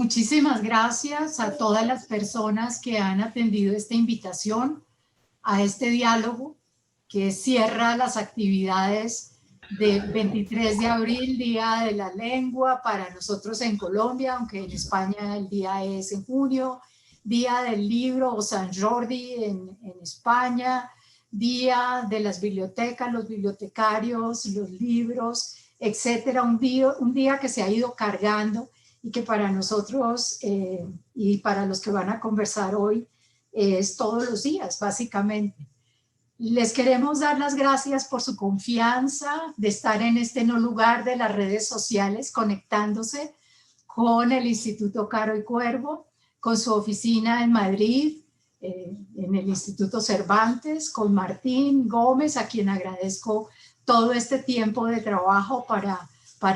Muchísimas gracias a todas las personas que han atendido esta invitación a este diálogo que cierra las actividades del 23 de abril, Día de la Lengua, para nosotros en Colombia, aunque en España el día es en junio, Día del Libro o San Jordi en España, Día de las bibliotecas, los bibliotecarios, los libros, etcétera. Un día que se ha ido cargando y que para nosotros y para los que van a conversar hoy es todos los días, básicamente. Les queremos dar las gracias por su confianza de estar en este no lugar de las redes sociales, conectándose con el Instituto Caro y Cuervo, con su oficina en Madrid, en el Instituto Cervantes, con Martín Gómez, a quien agradezco todo este tiempo de trabajo para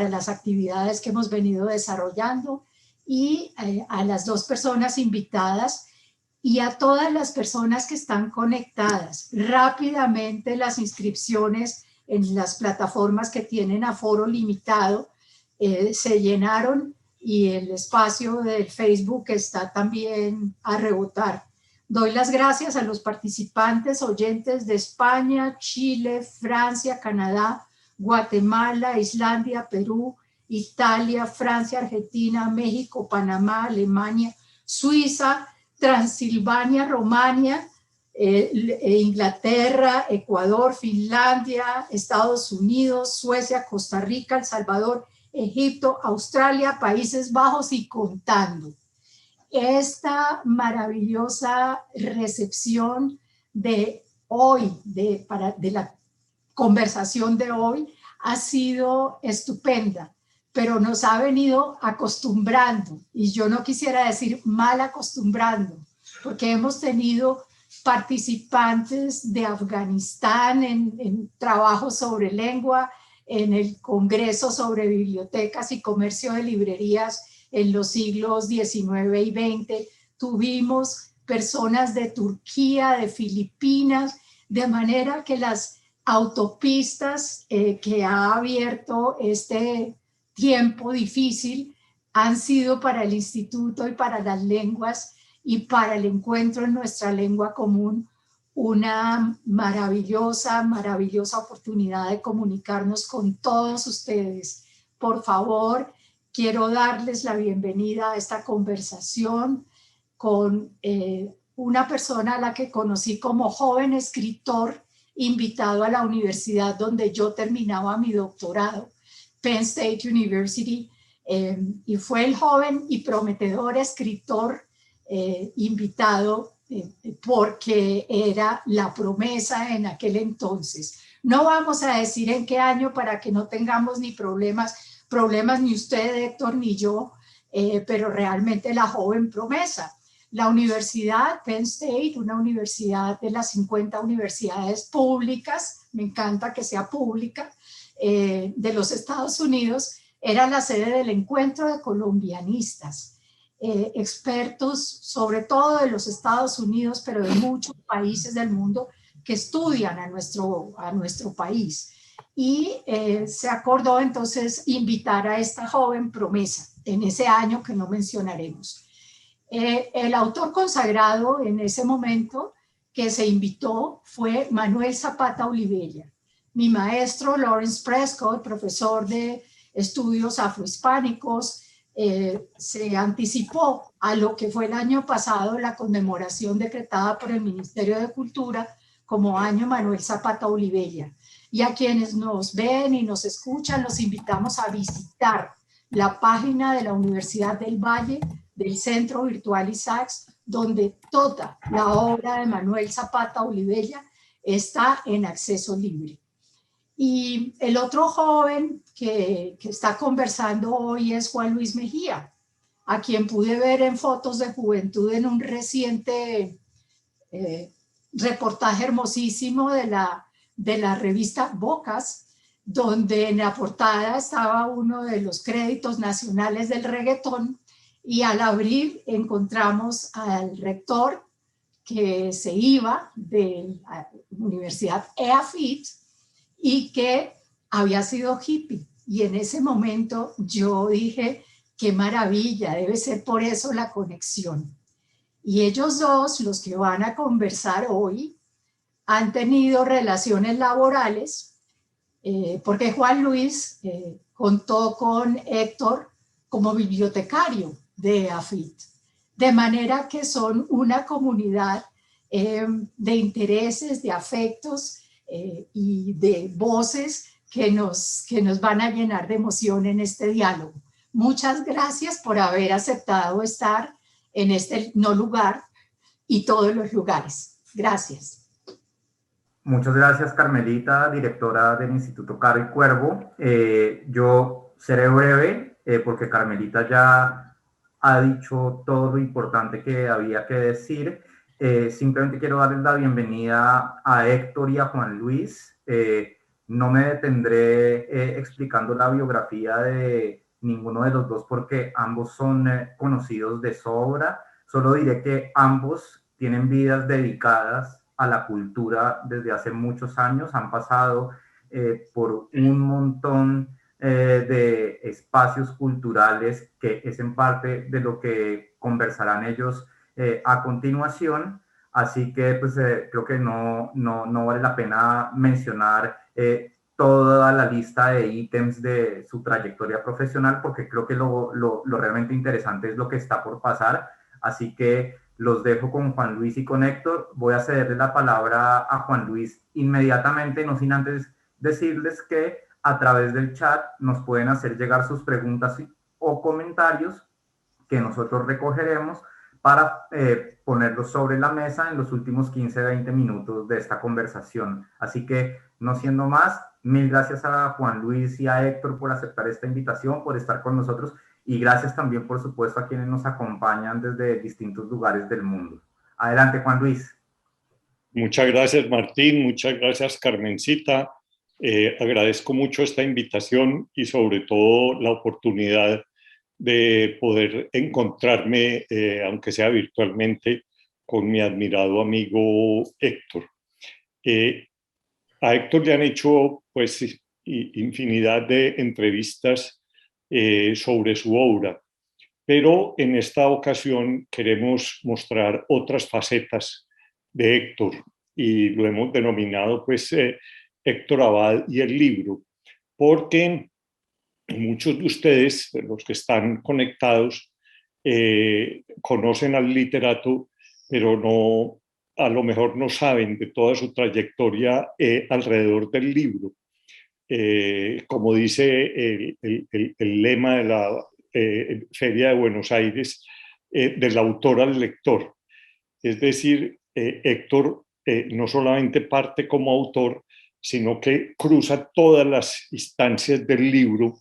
las actividades que hemos venido desarrollando, y a las dos personas invitadas y a todas las personas que están conectadas. Rápidamente las inscripciones en las plataformas que tienen aforo limitado se llenaron y el espacio del Facebook está también a rebotar. Doy las gracias a los participantes oyentes de España, Chile, Francia, Canadá, Guatemala, Islandia, Perú, Italia, Francia, Argentina, México, Panamá, Alemania, Suiza, Transilvania, Rumania, Inglaterra, Ecuador, Finlandia, Estados Unidos, Suecia, Costa Rica, El Salvador, Egipto, Australia, Países Bajos y contando. Esta maravillosa recepción de hoy, de la conversación de hoy, ha sido estupenda, pero nos ha venido acostumbrando, y yo no quisiera decir mal acostumbrando, porque hemos tenido participantes de Afganistán en trabajos sobre lengua, en el Congreso sobre Bibliotecas y Comercio de Librerías en los siglos XIX y XX, tuvimos personas de Turquía, de Filipinas, de manera que las autopistas que ha abierto este tiempo difícil han sido para el Instituto y para las lenguas y para el encuentro en nuestra lengua común una maravillosa oportunidad de comunicarnos con todos ustedes. Por favor, quiero darles la bienvenida a esta conversación con una persona a la que conocí como joven escritor invitado a la universidad donde yo terminaba mi doctorado, Penn State University, y fue el joven y prometedor escritor invitado porque era la promesa en aquel entonces. No vamos a decir en qué año para que no tengamos ni problemas ni usted, Héctor, ni yo, pero realmente la joven promesa. La universidad Penn State, una universidad de las 50 universidades públicas, me encanta que sea pública, de los Estados Unidos, era la sede del encuentro de colombianistas, expertos sobre todo de los Estados Unidos, pero de muchos países del mundo que estudian a nuestro país. Y se acordó entonces invitar a esta joven promesa en ese año que no mencionaremos. El autor consagrado en ese momento que se invitó fue Manuel Zapata Olivella. Mi maestro Lawrence Prescott, profesor de estudios afrohispánicos, se anticipó a lo que fue el año pasado la conmemoración decretada por el Ministerio de Cultura como Año Manuel Zapata Olivella. Y a quienes nos ven y nos escuchan, los invitamos a visitar la página de la Universidad del Valle, del Centro Virtual Isaacs, donde toda la obra de Manuel Zapata Olivella está en acceso libre. Y el otro joven que está conversando hoy es Juan Luis Mejía, a quien pude ver en fotos de juventud en un reciente reportaje hermosísimo de la revista Bocas, donde en la portada estaba uno de los créditos nacionales del reggaetón, y al abrir encontramos al rector que se iba de la Universidad EAFIT y que había sido hippie. Y en ese momento yo dije, qué maravilla, debe ser por eso la conexión. Y ellos dos, los que van a conversar hoy, han tenido relaciones laborales, porque Juan Luis contó con Héctor como bibliotecario de AFIT, de manera que son una comunidad de intereses, de afectos y de voces que nos van a llenar de emoción en este diálogo. Muchas gracias por haber aceptado estar en este no lugar y todos los lugares. Gracias. Muchas gracias, Carmelita, directora del Instituto Caro y Cuervo. Yo seré breve porque Carmelita ya ha dicho todo lo importante que había que decir. Simplemente quiero darles la bienvenida a Héctor y a Juan Luis. No me detendré explicando la biografía de ninguno de los dos porque ambos son conocidos de sobra. Solo diré que ambos tienen vidas dedicadas a la cultura desde hace muchos años, han pasado por un montón de espacios culturales que es en parte de lo que conversarán ellos a continuación. Así que pues, creo que no vale la pena mencionar toda la lista de ítems de su trayectoria profesional, porque creo que lo realmente interesante es lo que está por pasar. Así que los dejo con Juan Luis y con Héctor. Voy a cederle la palabra a Juan Luis inmediatamente, no sin antes decirles que a través del chat nos pueden hacer llegar sus preguntas o comentarios que nosotros recogeremos para ponerlos sobre la mesa en los últimos 15-20 minutos de esta conversación. Así que, no siendo más, mil gracias a Juan Luis y a Héctor por aceptar esta invitación, por estar con nosotros, y gracias también, por supuesto, a quienes nos acompañan desde distintos lugares del mundo. Adelante, Juan Luis. Muchas gracias, Martín. Muchas gracias, Carmencita. Agradezco mucho esta invitación y sobre todo la oportunidad de poder encontrarme, aunque sea virtualmente, con mi admirado amigo Héctor. A Héctor le han hecho pues infinidad de entrevistas sobre su obra, pero en esta ocasión queremos mostrar otras facetas de Héctor y lo hemos denominado pues Héctor Abad y el libro, porque muchos de ustedes, los que están conectados, conocen al literato, pero no, a lo mejor no saben de toda su trayectoria alrededor del libro. Como dice el lema de la Feria de Buenos Aires, del autor al lector. Es decir, Héctor no solamente parte como autor, sino que cruza todas las instancias del libro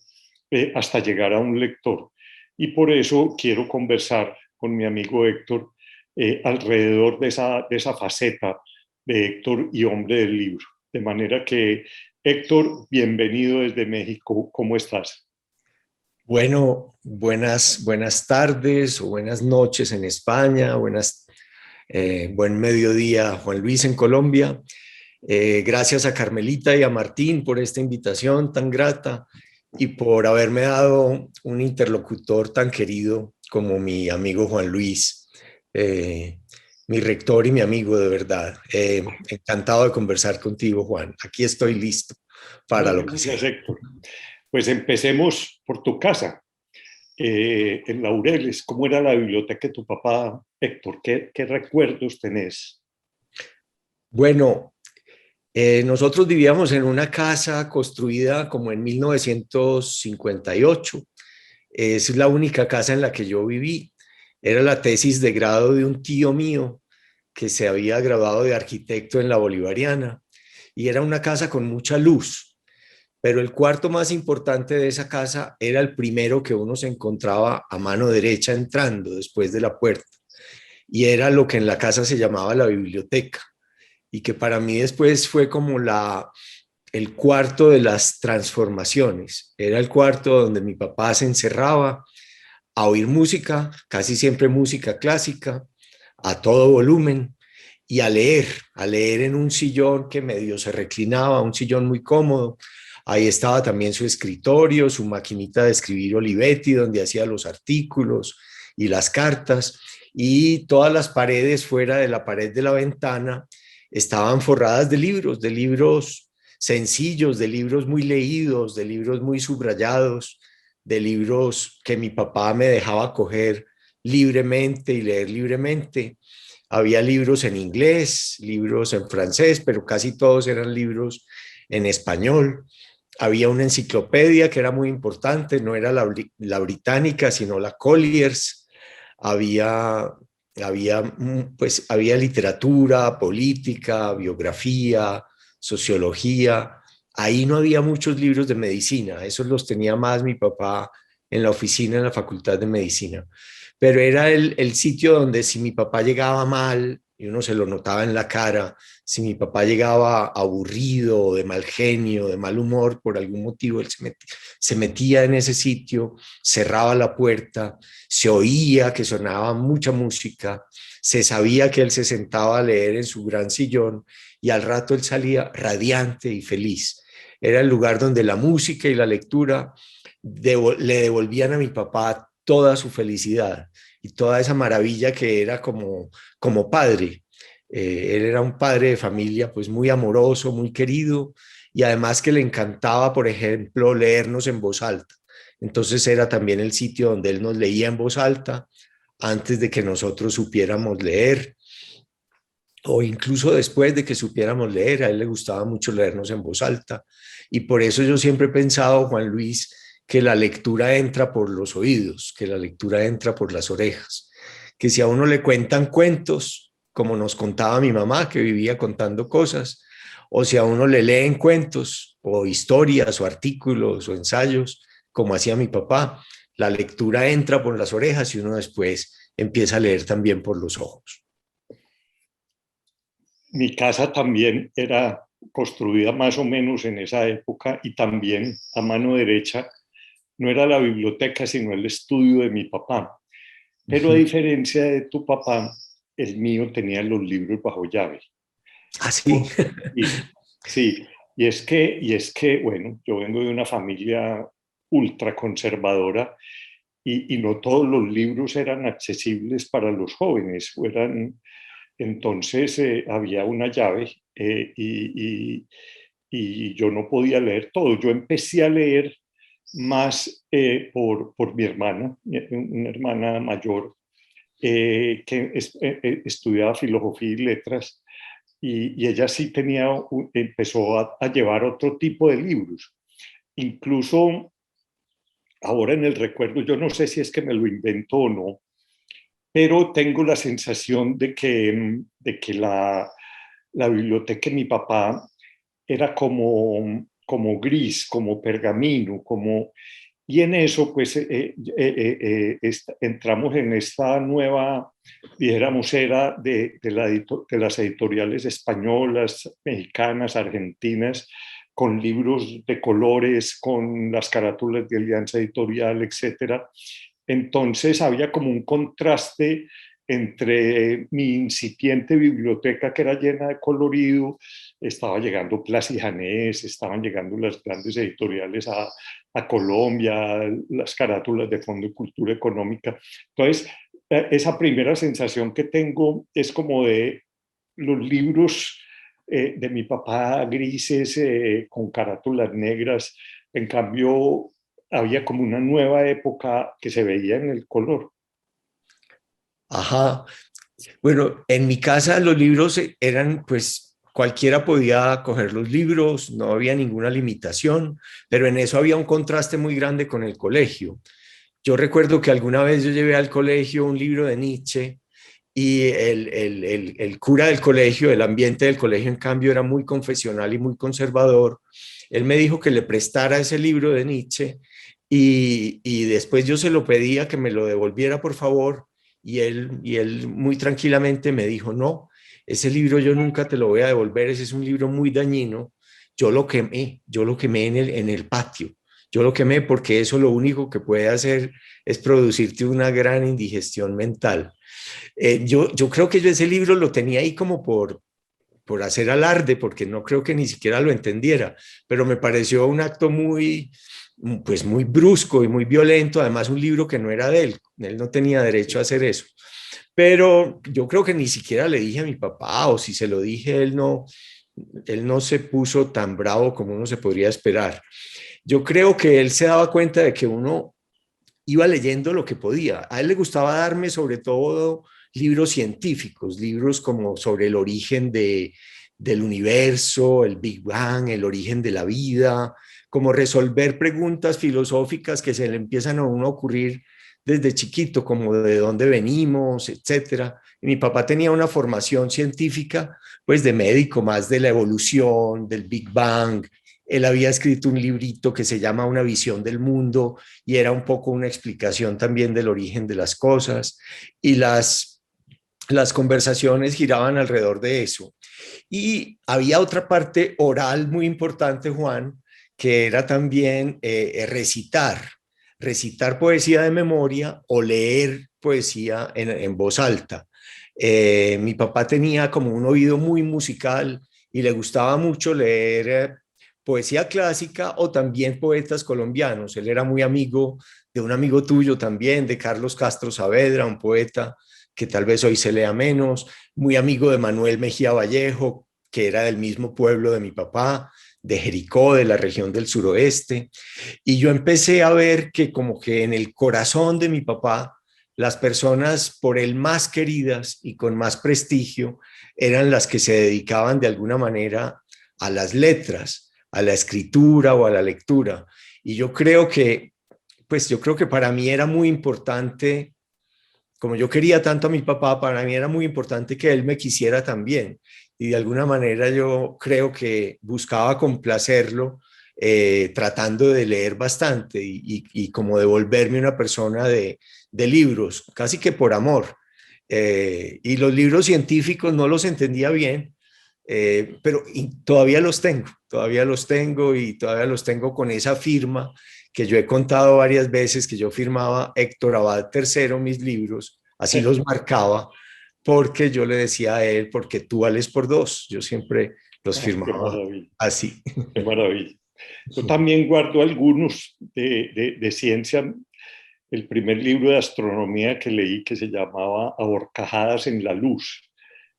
hasta llegar a un lector. Y por eso quiero conversar con mi amigo Héctor alrededor de esa faceta de Héctor y hombre del libro. De manera que, Héctor, bienvenido desde México. ¿Cómo estás? Bueno, buenas tardes o buenas noches en España, buen mediodía, Juan Luis, en Colombia. Gracias a Carmelita y a Martín por esta invitación tan grata y por haberme dado un interlocutor tan querido como mi amigo Juan Luis, mi rector y mi amigo de verdad. Encantado de conversar contigo, Juan. Aquí estoy listo para lo que sea. Gracias, Héctor. Pues empecemos por tu casa, en Laureles. ¿Cómo era la biblioteca de tu papá, Héctor? ¿Qué recuerdos tenés? Bueno, nosotros vivíamos en una casa construida como en 1958. Es la única casa en la que yo viví. Era la tesis de grado de un tío mío que se había graduado de arquitecto en la Bolivariana, y era una casa con mucha luz. Pero el cuarto más importante de esa casa era el primero que uno se encontraba a mano derecha entrando después de la puerta. Y era lo que en la casa se llamaba la biblioteca. Y que para mí después fue como el cuarto de las transformaciones. Era el cuarto donde mi papá se encerraba a oír música, casi siempre música clásica, a todo volumen, y a leer en un sillón que medio se reclinaba, un sillón muy cómodo, Ahí estaba también su escritorio, su maquinita de escribir Olivetti, donde hacía los artículos y las cartas, y todas las paredes fuera de la pared de la ventana estaban forradas de libros sencillos, de libros muy leídos, de libros muy subrayados, de libros que mi papá me dejaba coger libremente y leer libremente. Había libros en inglés, libros en francés, pero casi todos eran libros en español. Había una enciclopedia que era muy importante, no era la británica, sino la Collier's. Había literatura, política, biografía, sociología. Ahí no había muchos libros de medicina, esos los tenía más mi papá en la oficina, en la Facultad de Medicina. Pero era el sitio donde si mi papá llegaba mal, y uno se lo notaba en la cara, si mi papá llegaba aburrido, de mal genio, de mal humor, por algún motivo, él se metía en ese sitio, cerraba la puerta, se oía que sonaba mucha música, se sabía que él se sentaba a leer en su gran sillón y al rato él salía radiante y feliz. Era el lugar donde la música y la lectura le devolvían a mi papá toda su felicidad y toda esa maravilla que era como padre. Él era un padre de familia pues muy amoroso, muy querido y además que le encantaba, por ejemplo, leernos en voz alta. Entonces era también el sitio donde él nos leía en voz alta antes de que nosotros supiéramos leer o incluso después de que supiéramos leer. A él le gustaba mucho leernos en voz alta y por eso yo siempre he pensado, Juan Luis, que la lectura entra por los oídos, que la lectura entra por las orejas, que si a uno le cuentan cuentos, como nos contaba mi mamá, que vivía contando cosas, o si a uno le leen cuentos o historias o artículos o ensayos, como hacía mi papá, la lectura entra por las orejas y uno después empieza a leer también por los ojos. Mi casa también era construida más o menos en esa época y también a mano derecha no era la biblioteca, sino el estudio de mi papá. Pero a diferencia de tu papá, el mío tenía los libros bajo llave. Ah, sí. Sí, y es que, bueno, yo vengo de una familia ultra conservadora y no todos los libros eran accesibles para los jóvenes. Entonces había una llave y yo no podía leer todo. Yo empecé a leer más por mi hermana, una hermana mayor que estudiaba filosofía y letras y ella sí empezó a llevar otro tipo de libros. Incluso ahora en el recuerdo, yo no sé si es que me lo invento o no, pero tengo la sensación de que la biblioteca de mi papá era como gris, como pergamino, y en eso pues entramos en esta nueva, dijéramos, era de las editoriales españolas, mexicanas, argentinas, con libros de colores, con las carátulas de Alianza Editorial, etcétera. Entonces había como un contraste entre mi incipiente biblioteca que era llena de colorido, estaba llegando Plas y Janés, estaban llegando las grandes editoriales a Colombia, las carátulas de Fondo de Cultura Económica. Entonces, esa primera sensación que tengo es como de los libros de mi papá grises con carátulas negras. En cambio, había como una nueva época que se veía en el color. Ajá. Bueno, en mi casa los libros eran, pues, cualquiera podía coger los libros, no había ninguna limitación, pero en eso había un contraste muy grande con el colegio. Yo recuerdo que alguna vez yo llevé al colegio un libro de Nietzsche y el cura del colegio, el ambiente del colegio, en cambio, era muy confesional y muy conservador. Él me dijo que le prestara ese libro de Nietzsche y después yo se lo pedía que me lo devolviera, por favor, y él muy tranquilamente me dijo, no, ese libro yo nunca te lo voy a devolver, ese es un libro muy dañino, yo lo quemé en el patio, yo lo quemé porque eso lo único que puede hacer es producirte una gran indigestión mental. Yo creo que yo ese libro lo tenía ahí como por por hacer alarde, porque no creo que ni siquiera lo entendiera, pero me pareció un acto pues muy brusco y muy violento, además un libro que no era de él no tenía derecho a hacer eso. Pero yo creo que ni siquiera le dije a mi papá, o si se lo dije, él no se puso tan bravo como uno se podría esperar. Yo creo que él se daba cuenta de que uno iba leyendo lo que podía. A él le gustaba darme sobre todo libros científicos, libros como sobre el origen del universo, el Big Bang, el origen de la vida, como resolver preguntas filosóficas que se le empiezan a uno a ocurrir desde chiquito, como de dónde venimos, etcétera. Y mi papá tenía una formación científica, pues de médico, más de la evolución, del Big Bang. Él había escrito un librito que se llama Una visión del mundo y era un poco una explicación también del origen de las cosas, y las conversaciones giraban alrededor de eso. Y había otra parte oral muy importante, Juan, que era también recitar poesía de memoria o leer poesía en voz alta. Mi papá tenía como un oído muy musical y le gustaba mucho leer poesía clásica o también poetas colombianos. Él era muy amigo de un amigo tuyo también, de Carlos Castro Saavedra, un poeta que tal vez hoy se lea menos, muy amigo de Manuel Mejía Vallejo, que era del mismo pueblo de mi papá, de Jericó, de la región del suroeste. Y yo empecé a ver que como que en el corazón de mi papá, las personas por él más queridas y con más prestigio eran las que se dedicaban de alguna manera a las letras, a la escritura o a la lectura. Y yo creo que para mí era muy importante, como yo quería tanto a mi papá, para mí era muy importante que él me quisiera también. Y de alguna manera yo creo que buscaba complacerlo, tratando de leer bastante y como de volverme una persona de libros, casi que por amor. Y los libros científicos no los entendía bien, pero todavía los tengo y todavía los tengo con esa firma que yo he contado varias veces, que yo firmaba Héctor Abad III mis libros, así los marcaba, porque yo le decía a él, porque tú vales por dos. Yo siempre los firmaba así. Qué maravilla. Yo también guardo algunos de ciencia. El primer libro de astronomía que leí, que se llamaba A Horcajadas en la Luz,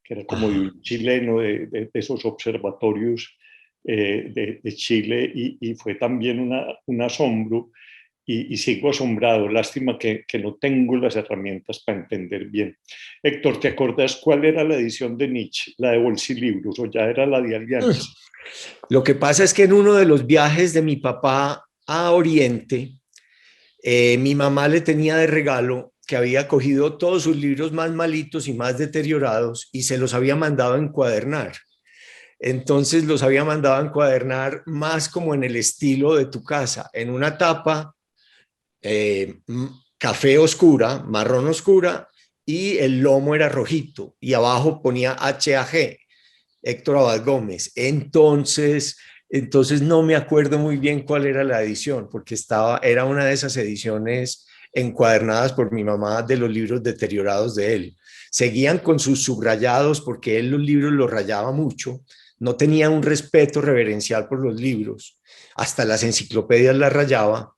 que era como de un chileno de esos observatorios de Chile, y fue también un asombro, y sigo asombrado. Lástima que no tengo las herramientas para entender bien. Héctor, ¿te acordás cuál era la edición de Nietzsche? ¿La de Bolsilibros o ya era la de Alianza? Lo que pasa es que en uno de los viajes de mi papá a Oriente, mi mamá le tenía de regalo que había cogido todos sus libros más malitos y más deteriorados y se los había mandado a encuadernar. Entonces los había mandado a encuadernar más como en el estilo de tu casa, en una tapa café oscura, marrón oscura, y el lomo era rojito y abajo ponía HAG, Héctor Abad Gómez. Entonces no me acuerdo muy bien cuál era la edición, porque era una de esas ediciones encuadernadas por mi mamá de los libros deteriorados de él. Seguían con sus subrayados porque él los libros los rayaba mucho, no tenía un respeto reverencial por los libros, hasta las enciclopedias las rayaba.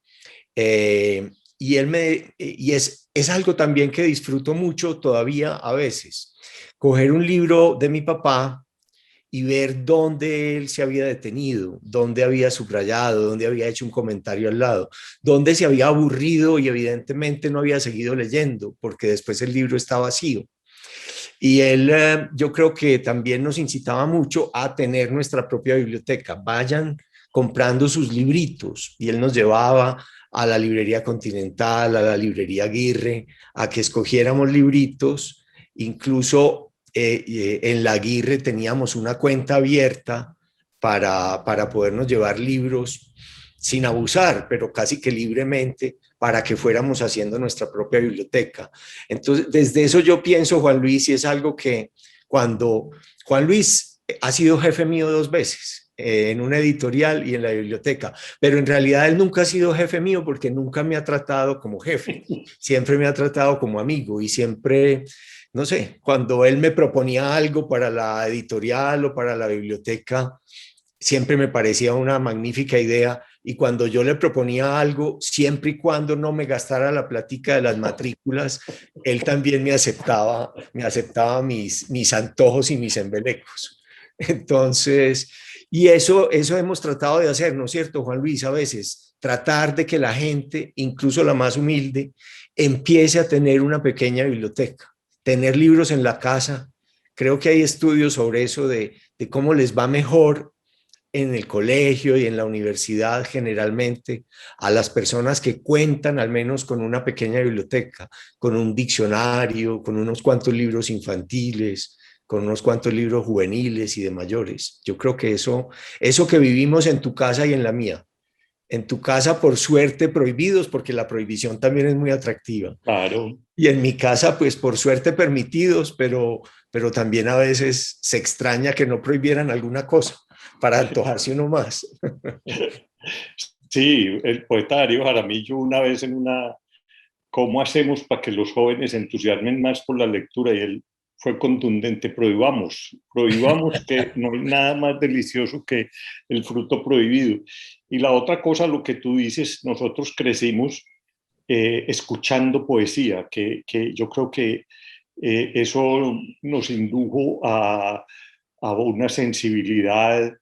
Y es algo también que disfruto mucho todavía a veces, coger un libro de mi papá y ver dónde él se había detenido, dónde había subrayado, dónde había hecho un comentario al lado, dónde se había aburrido y evidentemente no había seguido leyendo, porque después el libro está vacío. Y él, yo creo que también nos incitaba mucho a tener nuestra propia biblioteca. Vayan comprando sus libritos, y él nos llevaba a la librería Continental, a la librería Aguirre, a que escogiéramos libritos. Incluso en la Aguirre teníamos una cuenta abierta para podernos llevar libros sin abusar, pero casi que libremente, para que fuéramos haciendo nuestra propia biblioteca. Entonces, desde eso yo pienso, Juan Luis, y es algo que cuando Juan Luis ha sido jefe mío 2 veces, en una editorial y en la biblioteca, pero en realidad él nunca ha sido jefe mío porque nunca me ha tratado como jefe, siempre me ha tratado como amigo y siempre no sé, cuando él me proponía algo para la editorial o para la biblioteca, siempre me parecía una magnífica idea. Y cuando yo le proponía algo, siempre y cuando no me gastara la plática de las matrículas, él también me aceptaba mis antojos y mis embelecos. Entonces, y eso hemos tratado de hacer, ¿no es cierto, Juan Luis? A veces, tratar de que la gente, incluso la más humilde, empiece a tener una pequeña biblioteca, tener libros en la casa. Creo que hay estudios sobre eso de cómo les va mejor en el colegio y en la universidad generalmente a las personas que cuentan al menos con una pequeña biblioteca, con un diccionario, con unos cuantos libros infantiles, con unos cuantos libros juveniles y de mayores. Yo creo que eso que vivimos en tu casa y en la mía, en tu casa por suerte prohibidos, porque la prohibición también es muy atractiva. Claro. Y en mi casa, pues por suerte permitidos, pero también a veces se extraña que no prohibieran alguna cosa para antojarse uno más. Sí, el poeta Darío Jaramillo una vez ¿cómo hacemos para que los jóvenes se entusiasmen más por la lectura? Y él fue contundente: prohibamos que no hay nada más delicioso que el fruto prohibido. Y la otra cosa, lo que tú dices, nosotros crecimos escuchando poesía, que yo creo que eso nos indujo a una sensibilidad.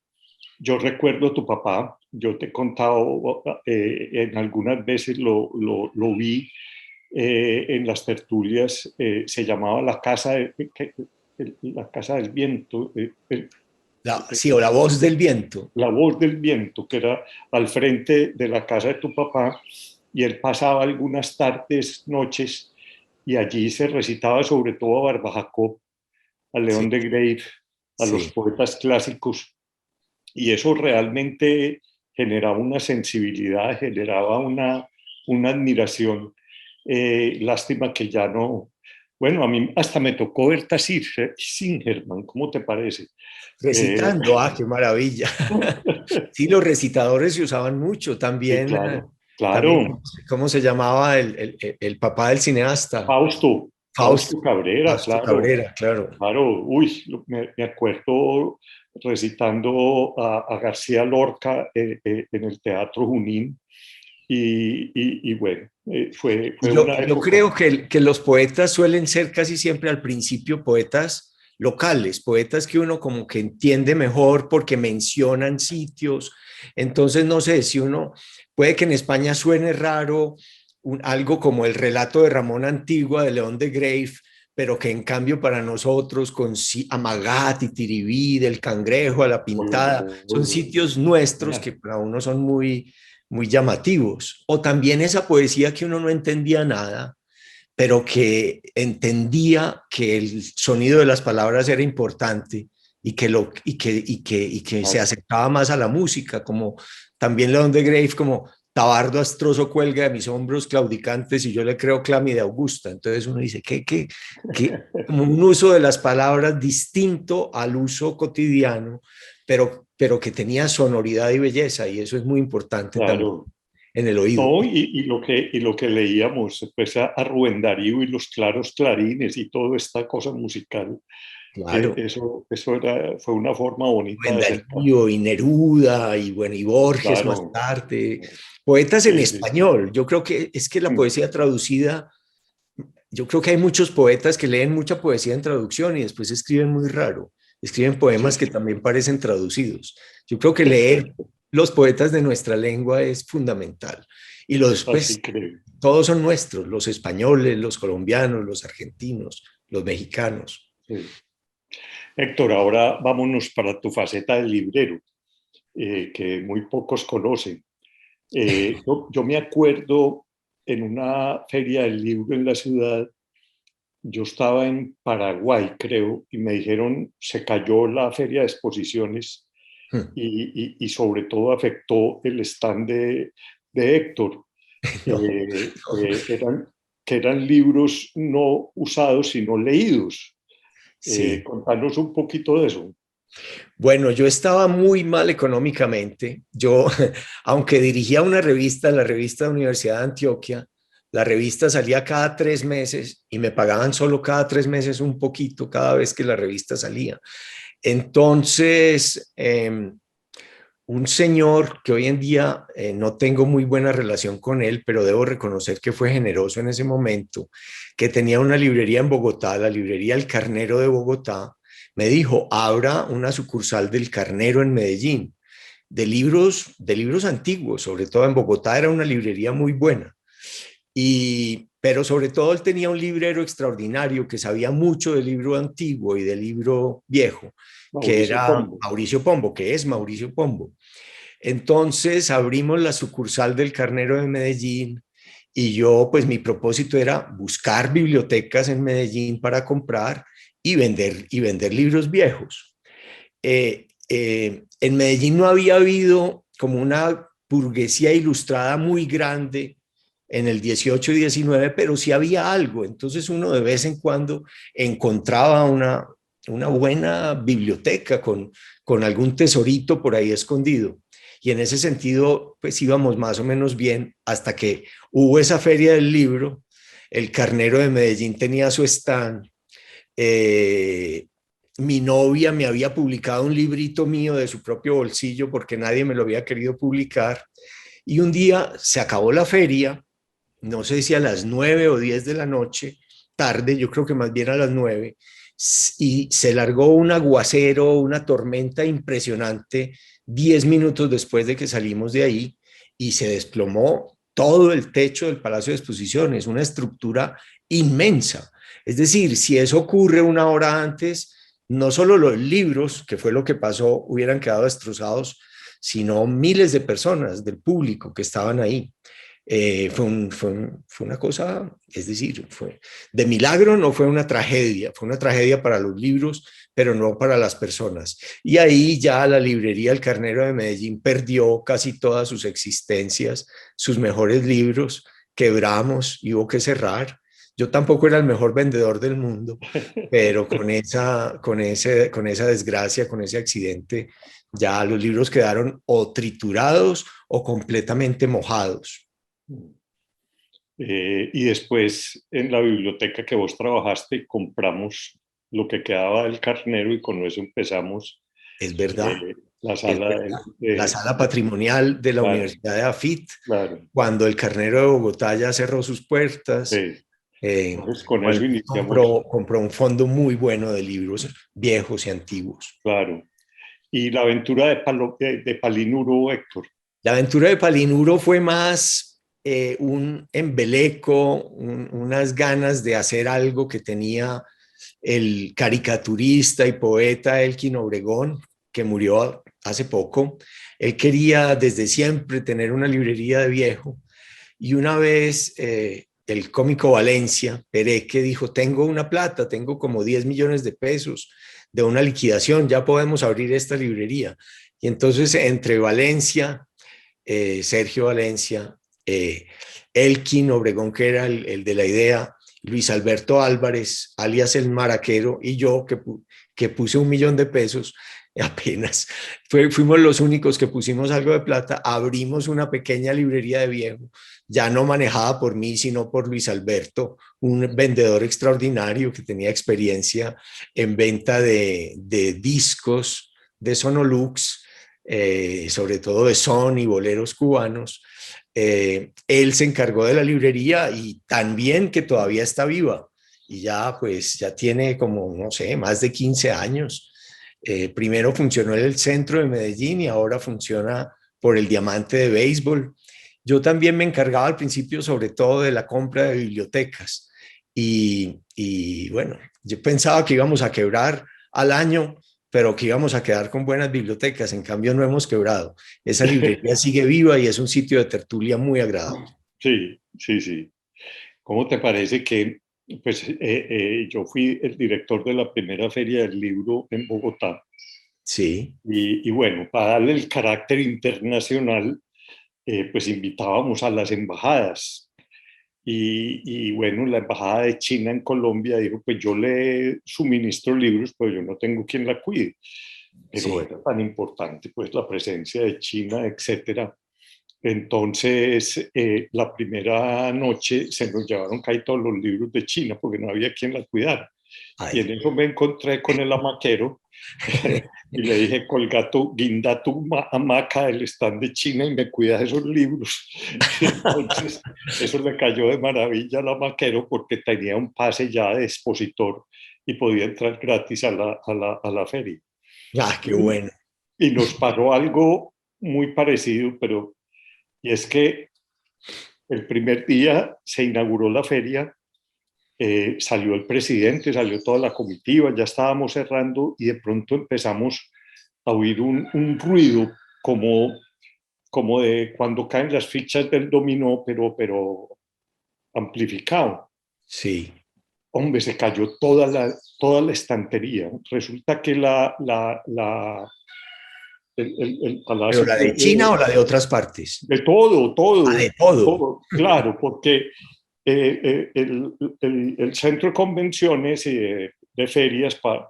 Yo recuerdo a tu papá, yo te he contado, en algunas veces lo vi en las tertulias, se llamaba la Casa del Viento. Sí, o La Voz del Viento. La Voz del Viento, que era al frente de la casa de tu papá, y él pasaba algunas tardes, noches, y allí se recitaba sobre todo a Barba Jacob, a León de Grave, a los poetas clásicos, y eso realmente generaba una sensibilidad, generaba una admiración. Lástima que ya no. Bueno, a mí hasta me tocó ver Tafsir Singerman, ¿cómo te parece? Recitando, qué maravilla. Sí, los recitadores se usaban mucho también. Sí, claro. También, ¿cómo se llamaba el papá del cineasta? Fausto Cabrera, Fausto claro. Cabrera, claro. Claro, me acuerdo recitando a García Lorca en el Teatro Junín, y bueno, fue una época. Yo creo que los poetas suelen ser casi siempre al principio poetas locales, poetas que uno como que entiende mejor porque mencionan sitios. Entonces, no sé, si uno puede que en España suene raro algo como el relato de Ramón Antigua de León de Grave, pero que en cambio para nosotros con Amagat y Tiribí, del Cangrejo a la Pintada, son sitios nuestros que para uno son muy llamativos. O también esa poesía que uno no entendía nada, pero que entendía que el sonido de las palabras era importante y que se acercaba más a la música, como también León de Grave, como tabardo astroso cuelga de mis hombros claudicantes y yo le creo Clámide Augusta. Entonces uno dice que como un uso de las palabras distinto al uso cotidiano, pero que tenía sonoridad y belleza, y eso es muy importante también en el oído. No, y lo que leíamos, pues a Rubén Darío y los claros clarines y toda esta cosa musical. Claro. Eso fue una forma bonita Rubén Darío y Neruda y Borges más tarde. Poetas en español. Yo creo que es que la poesía traducida, yo creo que hay muchos poetas que leen mucha poesía en traducción y después escriben muy raro. Escriben poemas que también parecen traducidos. Yo creo que leer los poetas de nuestra lengua es fundamental. Y pues, todos son nuestros, los españoles, los colombianos, los argentinos, los mexicanos. Sí. Héctor, ahora vámonos para tu faceta de librero, que muy pocos conocen. Yo me acuerdo en una feria del libro en la ciudad. Yo estaba en Paraguay, creo, y me dijeron, se cayó la feria de exposiciones y sobre todo afectó el stand de Héctor. Que eran libros no usados, sino leídos. Sí. Contanos un poquito de eso. Bueno, yo estaba muy mal económicamente. Yo, aunque dirigía una revista, la revista de Universidad de Antioquia, La revista salía cada 3 meses y me pagaban solo cada 3 meses un poquito cada vez que la revista salía. Entonces, un señor que hoy en día no tengo muy buena relación con él, pero debo reconocer que fue generoso en ese momento, que tenía una librería en Bogotá, la librería El Carnero de Bogotá, me dijo, abra una sucursal del Carnero en Medellín, de libros antiguos, sobre todo en Bogotá era una librería muy buena. Pero sobre todo él tenía un librero extraordinario que sabía mucho del libro antiguo y del libro viejo, que Mauricio era Pombo. Mauricio Pombo, que es Mauricio Pombo. Entonces abrimos la sucursal del Carnero de Medellín y yo, pues mi propósito era buscar bibliotecas en Medellín para comprar y vender libros viejos. En Medellín no había habido como una burguesía ilustrada muy grande en el 18 y 19, pero sí había algo. Entonces uno de vez en cuando encontraba una buena biblioteca con algún tesorito por ahí escondido. Y en ese sentido, pues íbamos más o menos bien hasta que hubo esa feria del libro. El Carnero de Medellín tenía su stand. Mi novia me había publicado un librito mío de su propio bolsillo porque nadie me lo había querido publicar. Y un día se acabó la feria, no sé si a las 9 o 10 de la noche, tarde, yo creo que más bien a las 9, y se largó un aguacero, una tormenta impresionante, 10 minutos después de que salimos de ahí, y se desplomó todo el techo del Palacio de Exposiciones, una estructura inmensa. Es decir, si eso ocurre una hora antes, no solo los libros, que fue lo que pasó, hubieran quedado destrozados, sino miles de personas del público que estaban ahí. Fue una cosa, es decir, fue de milagro, no fue una tragedia para los libros, pero no para las personas. Y ahí ya la librería El Carnero de Medellín perdió casi todas sus existencias, sus mejores libros, quebramos y hubo que cerrar. Yo tampoco era el mejor vendedor del mundo, pero con esa desgracia, con ese accidente, ya los libros quedaron o triturados o completamente mojados. Y después en la biblioteca que vos trabajaste compramos lo que quedaba del Carnero y con eso empezamos Es verdad, la es sala verdad. La sala patrimonial de la claro, Universidad de AFIT, claro, cuando el Carnero de Bogotá ya cerró sus puertas, sí. Entonces con eso él iniciamos, compró un fondo muy bueno de libros viejos y antiguos. claro. Y la aventura de Palinuro, Héctor. La aventura de Palinuro fue más un embeleco, unas ganas de hacer algo que tenía el caricaturista y poeta Elkin Obregón, que murió hace poco. Él quería desde siempre tener una librería de viejo y una vez el cómico Valencia, Pereque, dijo, tengo una plata, tengo como 10 millones de pesos de una liquidación, ya podemos abrir esta librería. Y entonces entre Valencia, Sergio Valencia, Elkin Obregón, que era el de la idea, Luis Alberto Álvarez, alias el Maraquero, y yo, que puse 1 millón de pesos, apenas fuimos los únicos que pusimos algo de plata, abrimos una pequeña librería de viejo, ya no manejada por mí, sino por Luis Alberto, un vendedor extraordinario que tenía experiencia en venta de discos, de Sonolux, sobre todo de son y boleros cubanos. Él se encargó de la librería y también que todavía está viva y ya pues ya tiene como, no sé, más de 15 años. Primero funcionó en el centro de Medellín y ahora funciona por el Diamante de Béisbol. Yo también me encargaba al principio sobre todo de la compra de bibliotecas y bueno, yo pensaba que íbamos a quebrar al año, pero que íbamos a quedar con buenas bibliotecas. En cambio, no hemos quebrado. Esa librería sigue viva y es un sitio de tertulia muy agradable. Sí, sí, sí. ¿Cómo te parece que pues, yo fui el director de la primera feria del libro en Bogotá? Sí. Y bueno, para darle el carácter internacional, pues invitábamos a las embajadas. Y bueno, la embajada de China en Colombia dijo, pues yo le suministro libros, pero yo no tengo quien la cuide. Pero Sí. era tan importante pues la presencia de China, etcétera. Entonces, la primera noche se nos llevaron casi todos los libros de China porque no había quien la cuidara. Y en Ay. eso me encontré con el hamaquero y le dije, colga tu, guinda tu hamaca del stand de China y me cuidas esos libros. Y entonces, eso le cayó de maravilla al hamaquero porque tenía un pase ya de expositor y podía entrar gratis a la feria. Ah, qué bueno. Y nos pasó algo muy parecido, pero y es que el primer día se inauguró la feria, salió el presidente, salió toda la comitiva, ya estábamos cerrando y de pronto empezamos a oír un ruido como de cuando caen las fichas del dominó, pero amplificado. Sí. Hombre, se cayó toda la estantería. Resulta que el ¿Pero Palacio la de China o la de otras partes? de todo, Ah, de todo. todo, claro, porque el centro de convenciones y de ferias para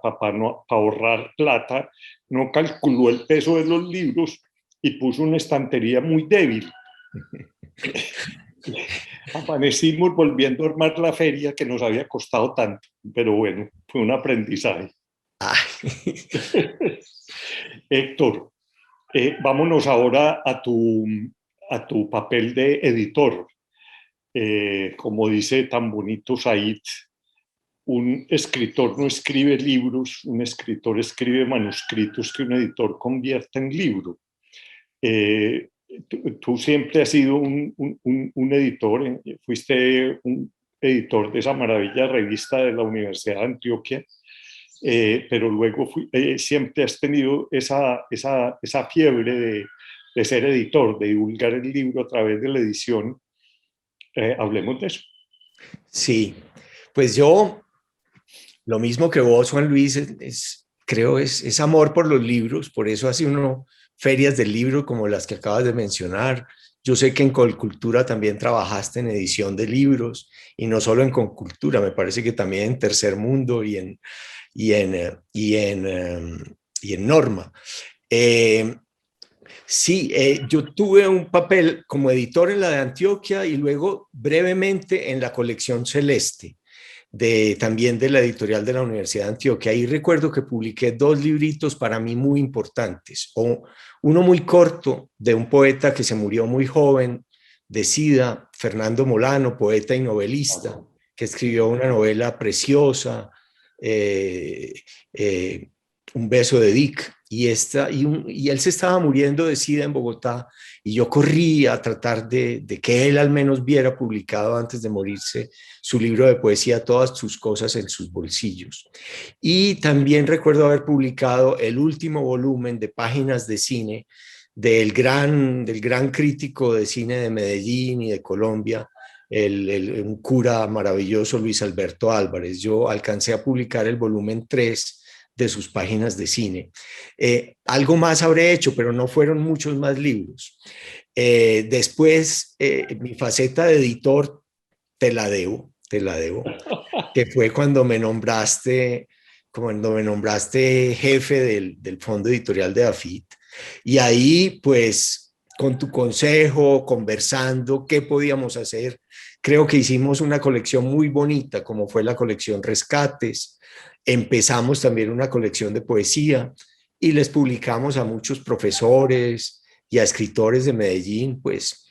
ahorrar plata no calculó el peso de los libros y puso una estantería muy débil. Amanecimos volviendo a armar la feria que nos había costado tanto, pero bueno, fue un aprendizaje. Ay. Héctor, vámonos ahora a tu papel de editor. Como dice tan bonito Said, un escritor no escribe libros, un escritor escribe manuscritos que un editor convierte en libro. Tú siempre has sido un editor, fuiste un editor de esa maravilla revista de la Universidad de Antioquia, pero luego siempre has tenido esa fiebre de ser editor, de divulgar el libro a través de la edición. Hablemos de eso. Sí, pues yo, lo mismo que vos, Juan Luis, creo es amor por los libros, por eso hace uno ferias del libro como las que acabas de mencionar. Yo sé que en Colcultura también trabajaste en edición de libros y no solo en Colcultura, me parece que también en Tercer Mundo y en Norma. Sí, yo tuve un papel como editor en la de Antioquia y luego brevemente en la colección Celeste, también de la editorial de la Universidad de Antioquia. Ahí recuerdo que publiqué 2 libritos para mí muy importantes. Uno muy corto de un poeta que se murió muy joven de SIDA, Fernando Molano, poeta y novelista, que escribió una novela preciosa, eh, eh, Un beso de Dick, y él se estaba muriendo de SIDA en Bogotá, y yo corrí a tratar de que él al menos viera publicado antes de morirse su libro de poesía, Todas sus cosas en sus bolsillos. Y también recuerdo haber publicado el último volumen de Páginas de Cine del gran crítico de cine de Medellín y de Colombia, un cura maravilloso, Luis Alberto Álvarez. Yo alcancé a publicar el volumen 3 de sus Páginas de Cine. Algo más habré hecho, pero no fueron muchos más libros. Después, mi faceta de editor te la debo, que fue cuando me nombraste jefe del fondo editorial de AFIT. Y ahí, pues, con tu consejo, conversando, qué podíamos hacer. Creo que hicimos una colección muy bonita, como fue la colección Rescates. Empezamos también una colección de poesía y les publicamos a muchos profesores y a escritores de Medellín, pues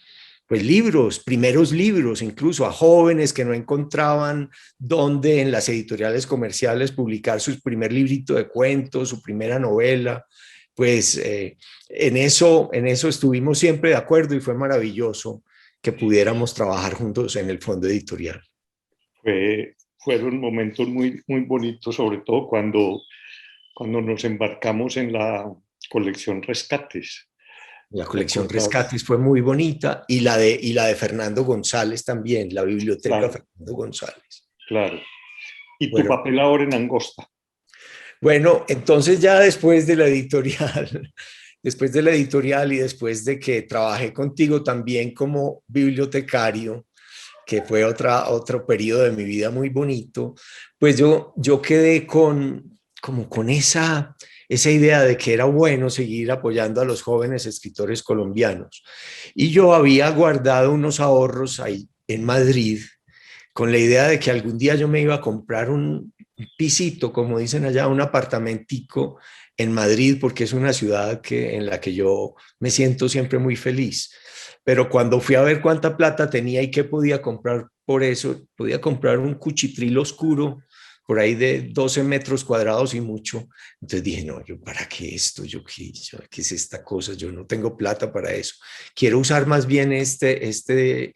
libros, primeros libros, incluso a jóvenes que no encontraban dónde en las editoriales comerciales publicar su primer librito de cuentos, su primera novela. Pues en eso estuvimos siempre de acuerdo y fue maravilloso que pudiéramos trabajar juntos en el fondo editorial. Fueron momentos muy, muy bonitos, sobre todo cuando nos embarcamos en la colección Rescates. La colección Rescates fue muy bonita y la de Fernando González también, la biblioteca claro, Fernando González. Claro. ¿Y tu papel ahora en Angosta? Bueno, entonces ya después de la editorial, y después de que trabajé contigo también como bibliotecario, que fue otro periodo de mi vida muy bonito, pues yo quedé con esa esa idea de que era bueno seguir apoyando a los jóvenes escritores colombianos. Y yo había guardado unos ahorros ahí en Madrid con la idea de que algún día yo me iba a comprar un pisito, como dicen allá, un apartamentico en Madrid, porque es una ciudad en la que yo me siento siempre muy feliz. Pero cuando fui a ver cuánta plata tenía y qué podía comprar por eso, podía comprar un cuchitril oscuro por ahí de 12 metros cuadrados y mucho. Entonces dije, no, yo para qué esto, ¿qué es esta cosa? Yo no tengo plata para eso. Quiero usar más bien estos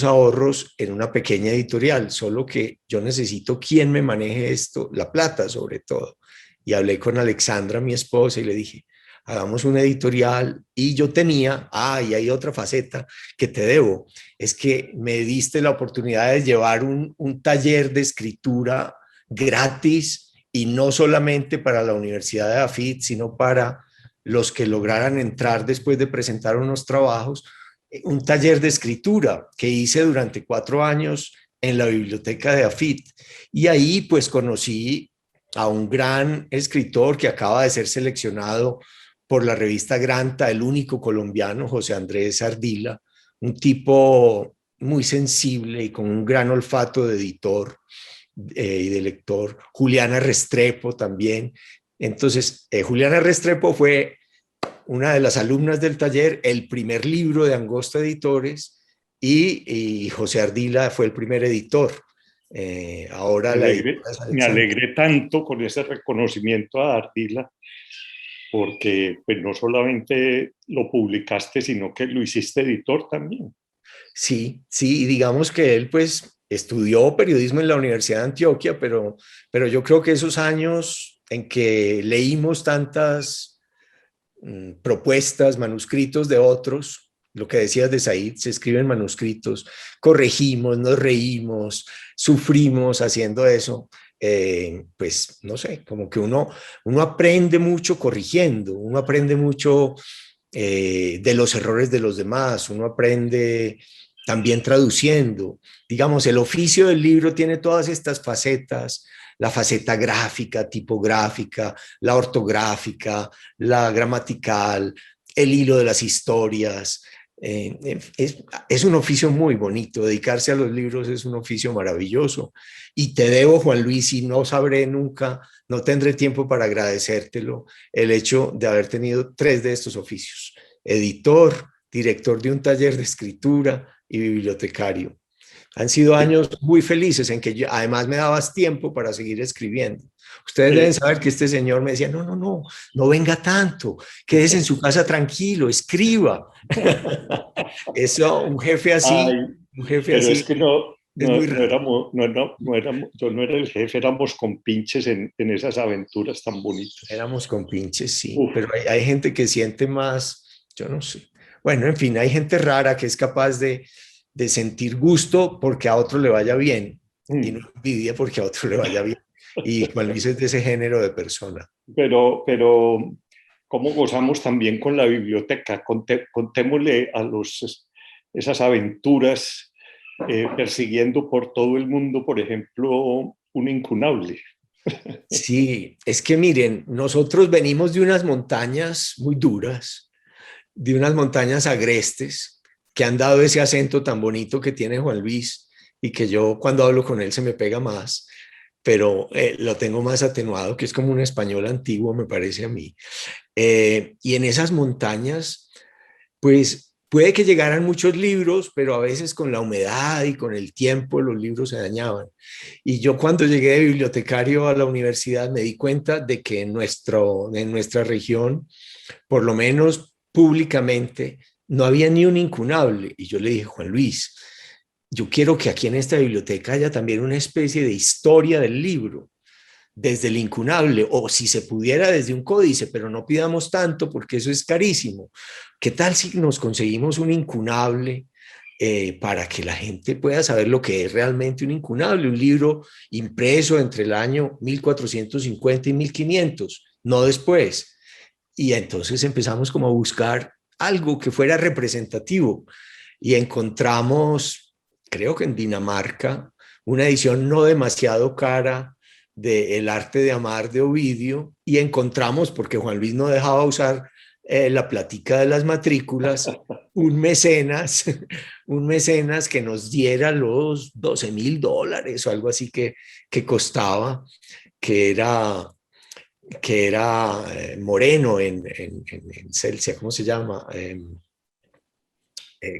ahorros en una pequeña editorial, solo que yo necesito quien me maneje esto, la plata sobre todo. Y hablé con Alexandra, mi esposa, y le dije, hagamos una editorial. Y yo tenía, y hay otra faceta que te debo, es que me diste la oportunidad de llevar un taller de escritura gratis, y no solamente para la Universidad de AFIT, sino para los que lograran entrar después de presentar unos trabajos, un taller de escritura que hice durante 4 años en la biblioteca de AFIT. Y ahí pues conocí a un gran escritor que acaba de ser seleccionado por la revista Granta, el único colombiano, José Andrés Ardila, un tipo muy sensible y con un gran olfato de editor y de lector. Juliana Restrepo también. Entonces, Juliana Restrepo fue una de las alumnas del taller, el primer libro de Angosta Editores, y José Ardila fue el primer editor. Ahora me alegré tanto con ese reconocimiento a Ardila, porque pues, no solamente lo publicaste, sino que lo hiciste editor también. Sí, y digamos que él pues estudió periodismo en la Universidad de Antioquia, pero yo creo que esos años en que leímos tantas propuestas, manuscritos de otros, lo que decías de Said, se escriben manuscritos, corregimos, nos reímos, sufrimos haciendo eso, pues no sé, como que uno aprende mucho corrigiendo, uno aprende mucho de los errores de los demás, uno aprende también traduciendo. Digamos, el oficio del libro tiene todas estas facetas: la faceta gráfica, tipográfica, la ortográfica, la gramatical, el hilo de las historias. Es un oficio muy bonito, dedicarse a los libros es un oficio maravilloso. Y te debo, Juan Luis, y no sabré nunca, no tendré tiempo para agradecértelo, el hecho de haber tenido 3 de estos oficios: editor, director de un taller de escritura y bibliotecario. Han sido años muy felices en que además me dabas tiempo para seguir escribiendo. Ustedes deben saber que este señor me decía, no venga tanto, quédese en su casa tranquilo, escriba. Eso, un jefe así, pero es que yo no era el jefe, éramos compinches en esas aventuras tan bonitas. Éramos compinches, sí, pero hay gente que siente más, yo no sé. Bueno, en fin, hay gente rara que es capaz de sentir gusto porque a otro le vaya bien y no envidia porque a otro le vaya bien. Y Juan Luis es de ese género de persona. Pero ¿cómo gozamos también con la biblioteca? Contémosle a esas aventuras persiguiendo por todo el mundo, por ejemplo, un incunable. Sí, es que miren, nosotros venimos de unas montañas muy duras, de unas montañas agrestes, que han dado ese acento tan bonito que tiene Juan Luis y que yo cuando hablo con él se me pega más, pero lo tengo más atenuado, que es como un español antiguo, me parece a mí. Y en esas montañas, pues puede que llegaran muchos libros, pero a veces con la humedad y con el tiempo los libros se dañaban. Y yo cuando llegué de bibliotecario a la universidad me di cuenta de que en nuestra región, por lo menos públicamente, no había ni un incunable. Y yo le dije, Juan Luis, yo quiero que aquí en esta biblioteca haya también una especie de historia del libro, desde el incunable, o si se pudiera desde un códice, pero no pidamos tanto porque eso es carísimo. ¿Qué tal si nos conseguimos un incunable para que la gente pueda saber lo que es realmente un incunable? Un libro impreso entre el año 1450 y 1500, no después. Y entonces empezamos como a buscar algo que fuera representativo y encontramos, creo que en Dinamarca, una edición no demasiado cara de El arte de amar de Ovidio y encontramos, porque Juan Luis no dejaba usar la plática de las matrículas, un mecenas, un mecenas que nos diera los $12,000 o algo así que costaba, que era Moreno en Celsia. ¿Cómo se llama?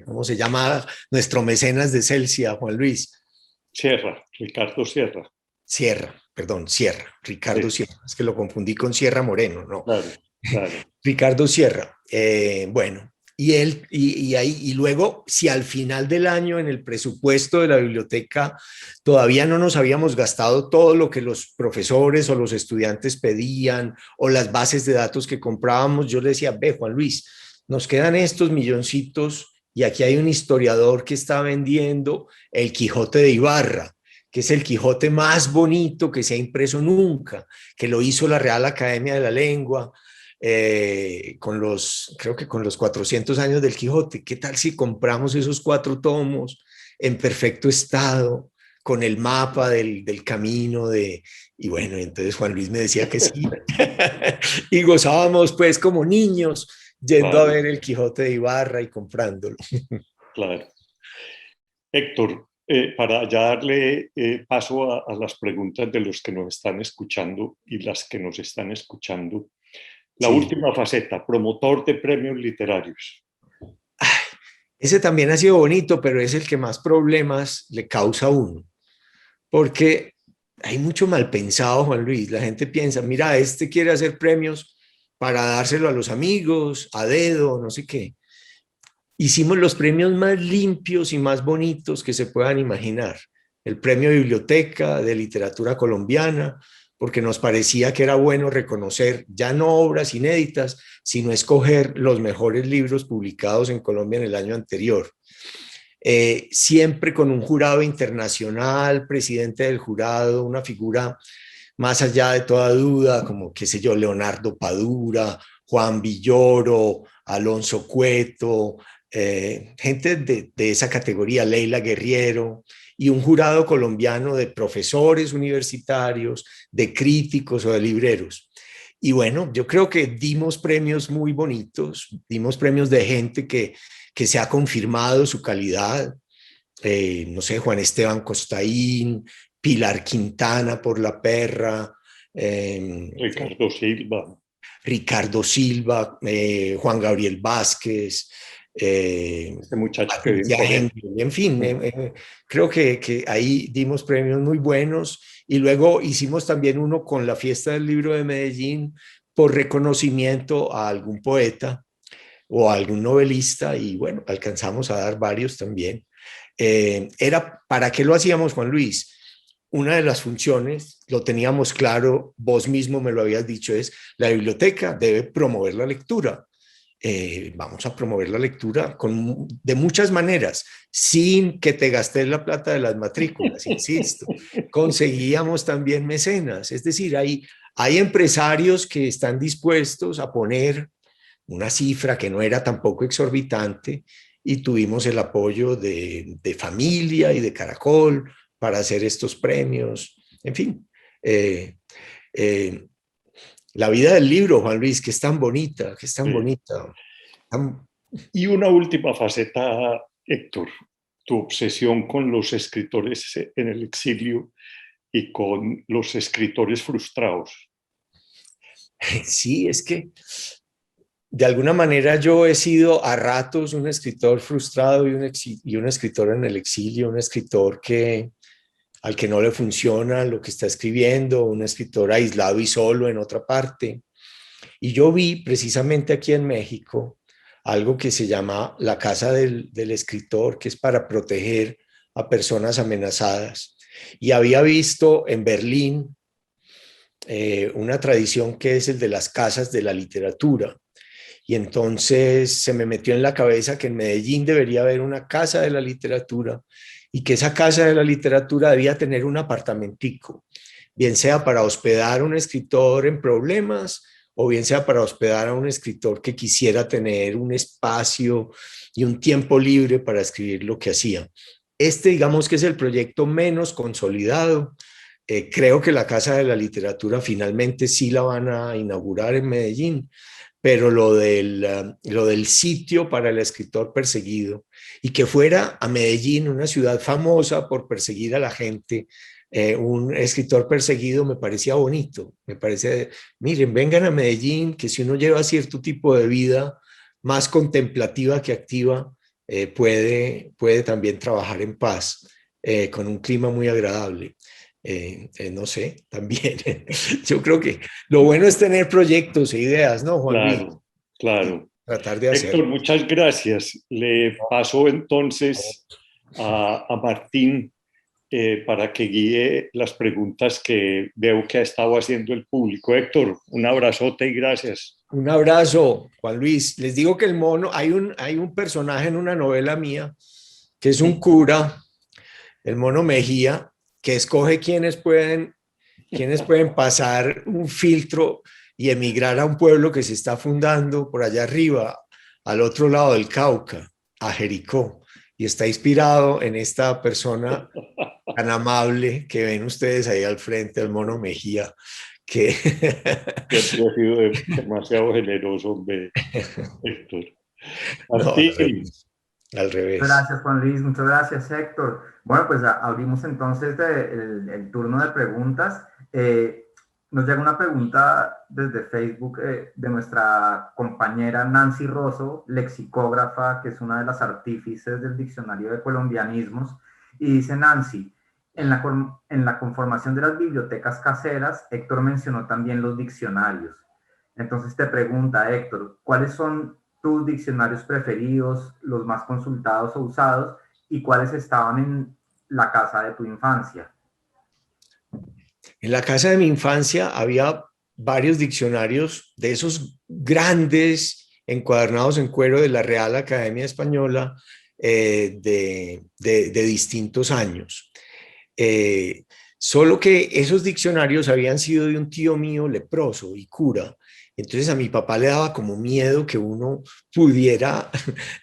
¿Cómo se llama nuestro mecenas de Celsia, Juan Luis? Sierra, Ricardo Sierra. Sierra, Ricardo Sí. Sierra. Es que lo confundí con Sierra Moreno, ¿no? Claro, claro. Ricardo Sierra. Bueno, y él, y luego, si al final del año en el presupuesto de la biblioteca todavía no nos habíamos gastado todo lo que los profesores o los estudiantes pedían o las bases de datos que comprábamos, yo le decía, ve, Juan Luis, nos quedan estos milloncitos y aquí hay un historiador que está vendiendo el Quijote de Ibarra, que es el Quijote más bonito que se ha impreso nunca, que lo hizo la Real Academia de la Lengua, creo que con los 400 años del Quijote. ¿Qué tal si compramos esos 4 tomos en perfecto estado, con el mapa del camino y bueno, entonces Juan Luis me decía que sí, y gozábamos pues como niños yendo Claro, a ver el Quijote de Ibarra y comprándolo. claro. Héctor, para ya darle paso a las preguntas de los que nos están escuchando y las que nos están escuchando, la Sí. última faceta, promotor de premios literarios. Ese también ha sido bonito, pero es el que más problemas le causa a uno, porque hay mucho mal pensado, Juan Luis. La gente piensa, mira, este quiere hacer premios para dárselo a los amigos, a dedo, no sé qué. Hicimos los premios más limpios y más bonitos que se puedan imaginar. El premio Biblioteca de Literatura Colombiana, porque nos parecía que era bueno reconocer ya no obras inéditas, sino escoger los mejores libros publicados en Colombia en el año anterior. Siempre con un jurado internacional, presidente del jurado, una figura más allá de toda duda, como, qué sé yo, Leonardo Padura, Juan Villoro, Alonso Cueto, gente de esa categoría, Leila Guerriero, y un jurado colombiano de profesores universitarios, de críticos o de libreros. Y bueno, yo creo que dimos premios muy bonitos, dimos premios de gente que se ha confirmado su calidad, no sé, Juan Esteban Costaín, Pilar Quintana por La Perra, Ricardo Silva. Ricardo Silva, Juan Gabriel Vázquez, Este muchacho que vive en fin, creo que ahí dimos premios muy buenos y luego hicimos también uno con la Fiesta del Libro de Medellín por reconocimiento a algún poeta o a algún novelista y bueno, alcanzamos a dar varios también. ¿Para qué lo hacíamos, Juan Luis? Una de las funciones, lo teníamos claro, vos mismo me lo habías dicho, es la biblioteca debe promover la lectura. Vamos a promover la lectura de muchas maneras, sin que te gastes la plata de las matrículas, insisto. Conseguíamos también mecenas, es decir, hay empresarios que están dispuestos a poner una cifra que no era tampoco exorbitante y tuvimos el apoyo de Familia y de Caracol para hacer estos premios. En fin, la vida del libro, Juan Luis, que es tan bonita, que es tan bonita. Y una última faceta, Héctor, tu obsesión con los escritores en el exilio y con los escritores frustrados. Sí, es que de alguna manera yo he sido a ratos un escritor frustrado y un escritor en el exilio, un escritor al que no le funciona lo que está escribiendo, un escritor aislado y solo en otra parte. Y yo vi precisamente aquí en México algo que se llama la Casa del Escritor, que es para proteger a personas amenazadas. Y había visto en Berlín una tradición que es el de las casas de la literatura. Y entonces se me metió en la cabeza que en Medellín debería haber una casa de la literatura y que esa casa de la literatura debía tener un apartamentico, bien sea para hospedar a un escritor en problemas o bien sea para hospedar a un escritor que quisiera tener un espacio y un tiempo libre para escribir lo que hacía. Digamos que es el proyecto menos consolidado, Creo que la Casa de la Literatura finalmente sí la van a inaugurar en Medellín, pero lo del sitio para el escritor perseguido y que fuera a Medellín, una ciudad famosa por perseguir a la gente, un escritor perseguido me parecía bonito, me parece, miren, vengan a Medellín, que si uno lleva cierto tipo de vida más contemplativa que activa, puede también trabajar en paz, con un clima muy agradable. No sé, también. Yo creo que lo bueno es tener proyectos e ideas, ¿no, Juan Luis? Claro, claro. Tratar de Héctor, hacerlo. muchas gracias. Le paso entonces a Martín para que guíe las preguntas que veo que ha estado haciendo el público. Héctor, un abrazote y gracias. Un abrazo, Juan Luis. Les digo que el mono, hay un personaje en una novela mía que es un cura, el mono Mejía, que escoge quienes pueden pasar un filtro y emigrar a un pueblo que se está fundando por allá arriba, al otro lado del Cauca, a Jericó. Y está inspirado en esta persona tan amable que ven ustedes ahí al frente, el mono Mejía, que... Siempre ha sido demasiado generoso, hombre, Héctor. No, Martín, al revés. Gracias, Juan Luis. Muchas gracias, Héctor. Bueno, pues abrimos entonces el turno de preguntas. Nos llega una pregunta desde Facebook de nuestra compañera Nancy Rosso, lexicógrafa, que es una de las artífices del Diccionario de Colombianismos. Y dice Nancy, en la conformación de las bibliotecas caseras, Héctor mencionó también los diccionarios. Entonces te pregunta, Héctor, ¿cuáles son tus diccionarios preferidos, los más consultados o usados, y cuáles estaban en la casa de tu infancia? En la casa de mi infancia había varios diccionarios de esos grandes encuadernados en cuero de la Real Academia Española, de distintos años. Solo que esos diccionarios habían sido de un tío mío leproso y cura. Entonces a mi papá le daba como miedo que uno pudiera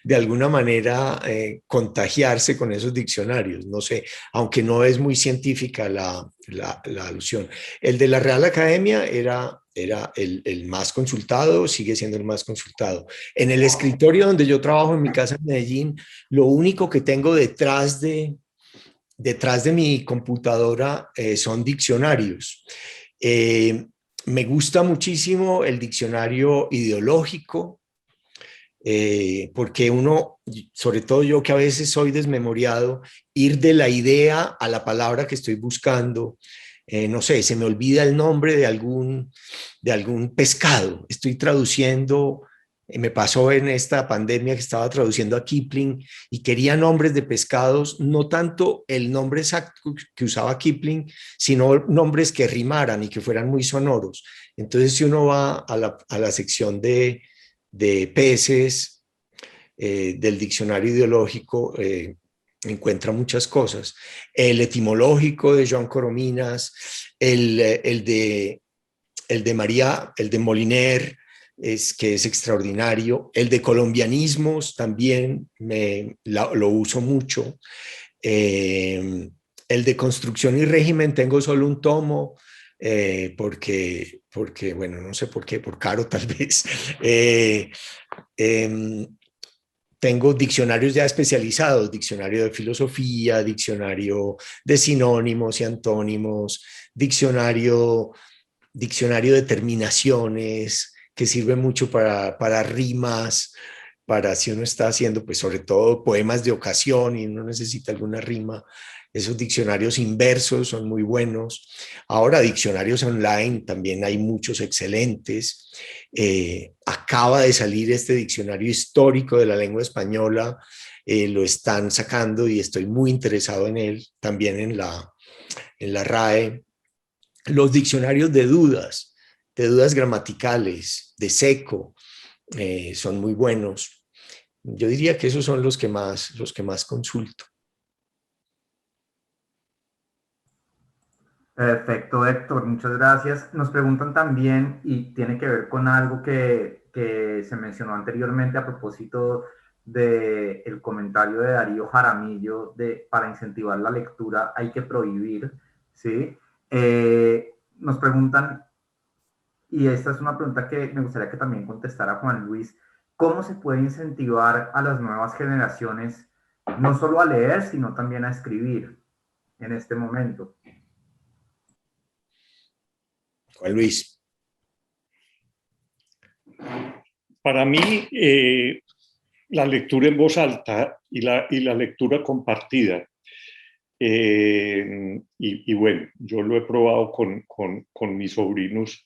de alguna manera contagiarse con esos diccionarios. No sé, aunque no es muy científica la alusión. El de la Real Academia era el más consultado, sigue siendo el más consultado. En el escritorio donde yo trabajo en mi casa en Medellín, lo único que tengo detrás de mi computadora son diccionarios. Me gusta muchísimo el diccionario ideológico, porque uno, sobre todo yo que a veces soy desmemoriado, ir de la idea a la palabra que estoy buscando, no sé, se me olvida el nombre de algún pescado, estoy traduciendo. Me pasó en esta pandemia que estaba traduciendo a Kipling y quería nombres de pescados, no tanto el nombre exacto que usaba Kipling, sino nombres que rimaran y que fueran muy sonoros. Entonces, si uno va a la sección de peces del diccionario ideológico, encuentra muchas cosas. El etimológico de Joan Corominas, el de María, el de Moliner, que es extraordinario. El de colombianismos también lo uso mucho. El de construcción y régimen tengo solo un tomo, porque, bueno, no sé por qué, por caro tal vez. Tengo diccionarios ya especializados, diccionario de filosofía, diccionario de sinónimos y antónimos, diccionario de terminaciones, que sirve mucho para rimas, para si uno está haciendo, pues sobre todo poemas de ocasión y uno necesita alguna rima. Esos diccionarios inversos son muy buenos. Ahora, diccionarios online, también hay muchos excelentes. Acaba de salir este diccionario histórico de la lengua española, lo están sacando y estoy muy interesado en él, también en la RAE. Los diccionarios de dudas gramaticales, de Seco, son muy buenos. Yo diría que esos son los que más consulto. Perfecto, Héctor, muchas gracias. Nos preguntan también, y tiene que ver con algo que se mencionó anteriormente a propósito del comentario de Darío Jaramillo, para incentivar la lectura hay que prohibir, ¿sí? Nos preguntan, y esta es una pregunta que me gustaría que también contestara Juan Luis, ¿cómo se puede incentivar a las nuevas generaciones no solo a leer, sino también a escribir en este momento? Juan Luis. Para mí, la lectura en voz alta y la lectura compartida, y bueno, yo lo he probado con mis sobrinos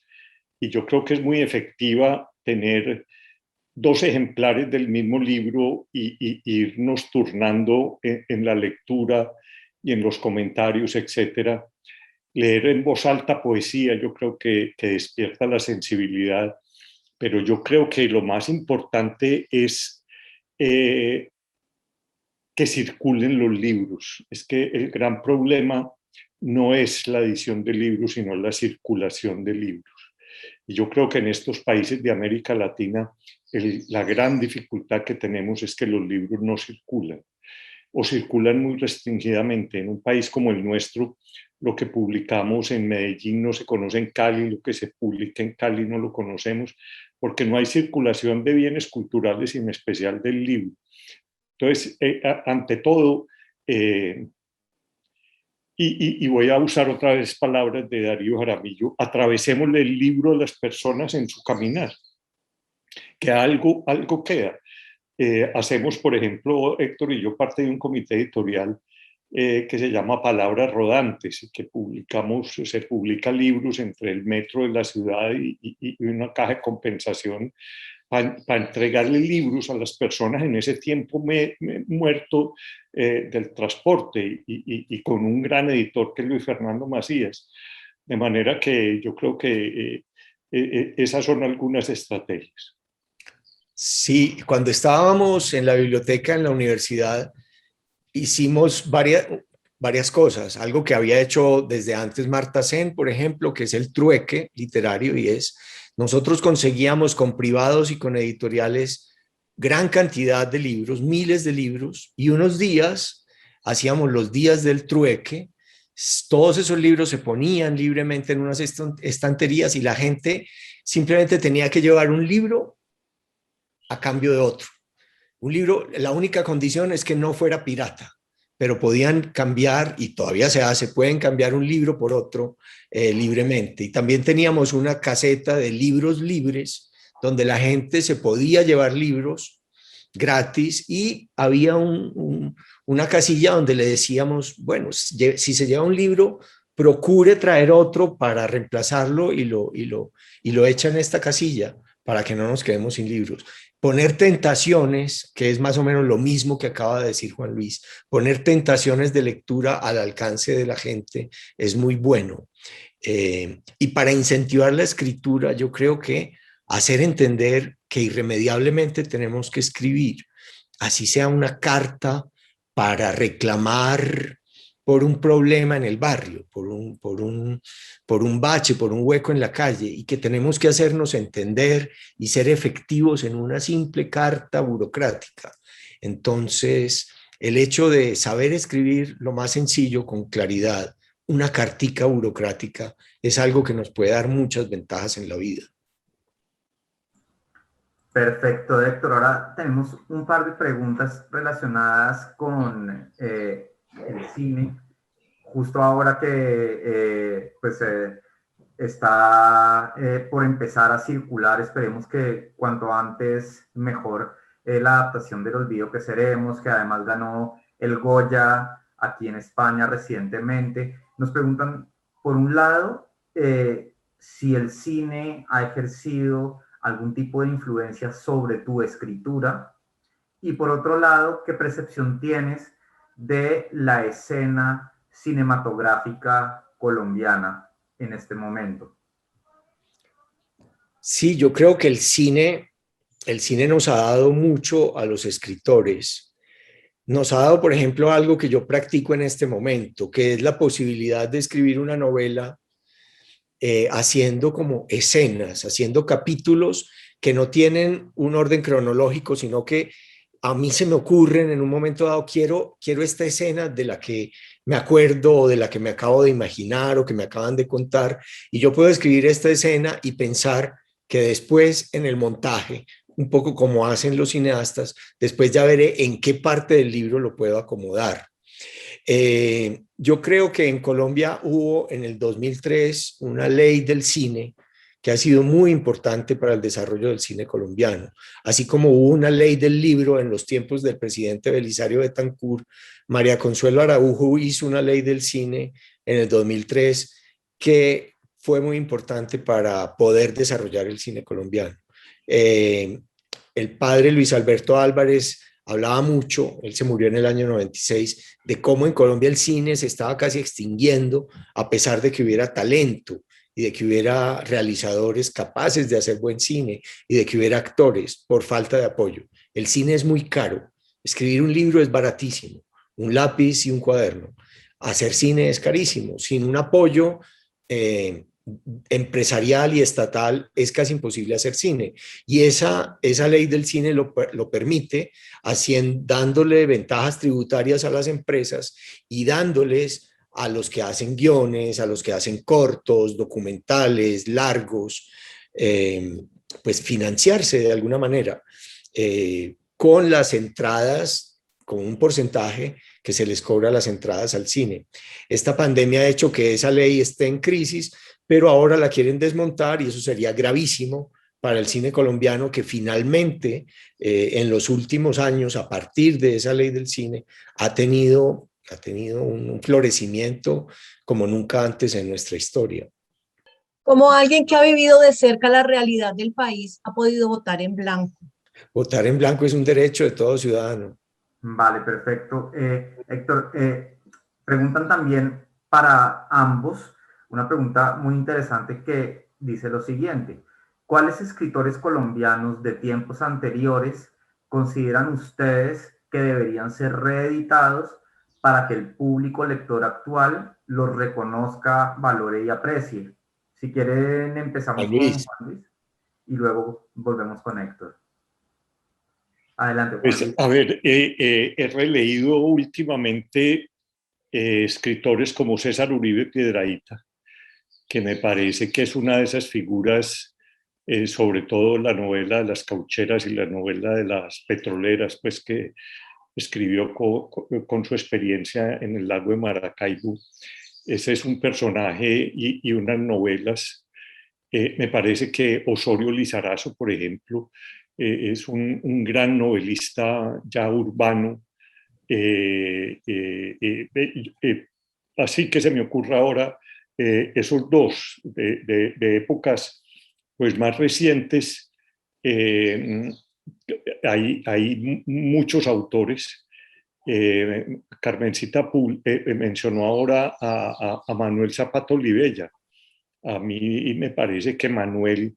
y yo creo que es muy efectiva tener dos ejemplares del mismo libro y irnos turnando en la lectura y en los comentarios, etcétera. Leer en voz alta poesía yo creo que despierta la sensibilidad, pero yo creo que lo más importante es que circulen los libros. Es que el gran problema no es la edición de libros, sino la circulación de libros. Y yo creo que en estos países de América Latina la gran dificultad que tenemos es que los libros no circulan o circulan muy restringidamente. En un país como el nuestro, lo que publicamos en Medellín no se conoce en Cali, lo que se publica en Cali no lo conocemos, porque no hay circulación de bienes culturales, y en especial del libro. Entonces, ante todo, y voy a usar otra vez palabras de Darío Jaramillo, atravesemos el libro de las personas en su caminar, que algo queda. Hacemos, por ejemplo, Héctor y yo, parte de un comité editorial que se llama Palabras Rodantes, que se publica libros entre el metro de la ciudad y una caja de compensación para entregarle libros a las personas en ese tiempo muerto del transporte y con un gran editor que es Luis Fernando Macías. De manera que yo creo que esas son algunas estrategias. Sí, cuando estábamos en la biblioteca en la universidad, hicimos varias cosas. Algo que había hecho desde antes Marta Sen, por ejemplo, que es el trueque literario, y es, nosotros conseguíamos con privados y con editoriales gran cantidad de libros, miles de libros, y unos días hacíamos los días del trueque. Todos esos libros se ponían libremente en unas estanterías y la gente simplemente tenía que llevar un libro a cambio de otro. Un libro, la única condición es que no fuera pirata, pero podían cambiar, y todavía se hace, pueden cambiar un libro por otro libremente. Y también teníamos una caseta de libros libres, donde la gente se podía llevar libros gratis, y había una casilla donde le decíamos, bueno, si se lleva un libro, procure traer otro para reemplazarlo y lo echa en esta casilla para que no nos quedemos sin libros. Poner tentaciones, que es más o menos lo mismo que acaba de decir Juan Luis, poner tentaciones de lectura al alcance de la gente es muy bueno. Y para incentivar la escritura, yo creo que hacer entender que irremediablemente tenemos que escribir, así sea una carta para reclamar por un problema en el barrio, por un bache, por un hueco en la calle, y que tenemos que hacernos entender y ser efectivos en una simple carta burocrática. Entonces, el hecho de saber escribir lo más sencillo, con claridad, una cartica burocrática, es algo que nos puede dar muchas ventajas en la vida. Perfecto, Héctor. Ahora tenemos un par de preguntas relacionadas con el cine. Justo ahora que está por empezar a circular, esperemos que cuanto antes mejor, la adaptación del Olvido que seremos, que además ganó el Goya aquí en España recientemente. Nos preguntan, por un lado, si el cine ha ejercido algún tipo de influencia sobre tu escritura, y por otro lado, ¿qué percepción tienes de la escena cinematográfica colombiana en este momento? Sí, yo creo que el cine nos ha dado mucho a los escritores. Nos ha dado, por ejemplo, algo que yo practico en este momento, que es la posibilidad de escribir una novela haciendo como escenas, haciendo capítulos que no tienen un orden cronológico, sino que a mí se me ocurren en un momento dado, quiero esta escena de la que me acuerdo o de la que me acabo de imaginar o que me acaban de contar, y yo puedo escribir esta escena y pensar que después en el montaje, un poco como hacen los cineastas, después ya veré en qué parte del libro lo puedo acomodar. Yo creo que en Colombia hubo en el 2003 una ley del cine que ha sido muy importante para el desarrollo del cine colombiano, así como hubo una ley del libro en los tiempos del presidente Belisario Betancur. María Consuelo Araujo hizo una ley del cine en el 2003 que fue muy importante para poder desarrollar el cine colombiano. El padre Luis Alberto Álvarez hablaba mucho, él se murió en el año 96, de cómo en Colombia el cine se estaba casi extinguiendo a pesar de que hubiera talento y de que hubiera realizadores capaces de hacer buen cine y de que hubiera actores por falta de apoyo. El cine es muy caro, escribir un libro es baratísimo, un lápiz y un cuaderno. Hacer cine es carísimo, sin un apoyo empresarial y estatal es casi imposible hacer cine. Y esa ley del cine lo permite, dándole ventajas tributarias a las empresas y dándoles a los que hacen guiones, a los que hacen cortos, documentales, largos, pues financiarse de alguna manera con las entradas, con un porcentaje que se les cobra las entradas al cine. Esta pandemia ha hecho que esa ley esté en crisis, pero ahora la quieren desmontar y eso sería gravísimo para el cine colombiano, que finalmente en los últimos años, a partir de esa ley del cine, ha tenido un florecimiento como nunca antes en nuestra historia. Como alguien que ha vivido de cerca la realidad del país, ha podido votar en blanco. Votar en blanco es un derecho de todo ciudadano. Vale, perfecto. Héctor, preguntan también para ambos una pregunta muy interesante que dice lo siguiente. ¿Cuáles escritores colombianos de tiempos anteriores consideran ustedes que deberían ser reeditados para que el público lector actual los reconozca, valore y aprecie? Si quieren, empezamos con Juan Luis y luego volvemos con Héctor. Adelante, Juan Luis. Pues, a ver, he releído últimamente escritores como César Uribe Piedrahíta, que me parece que es una de esas figuras, sobre todo la novela de las caucheras y la novela de las petroleras, pues que escribió con su experiencia en el lago de Maracaibo. Ese es un personaje y unas novelas. Me parece que Osorio Lizarazo, por ejemplo, es un gran novelista ya urbano. Así que se me ocurre ahora esos dos de épocas pues más recientes. Hay muchos autores. Carmencita mencionó ahora a Manuel Zapata Olivella. A mí me parece que Manuel,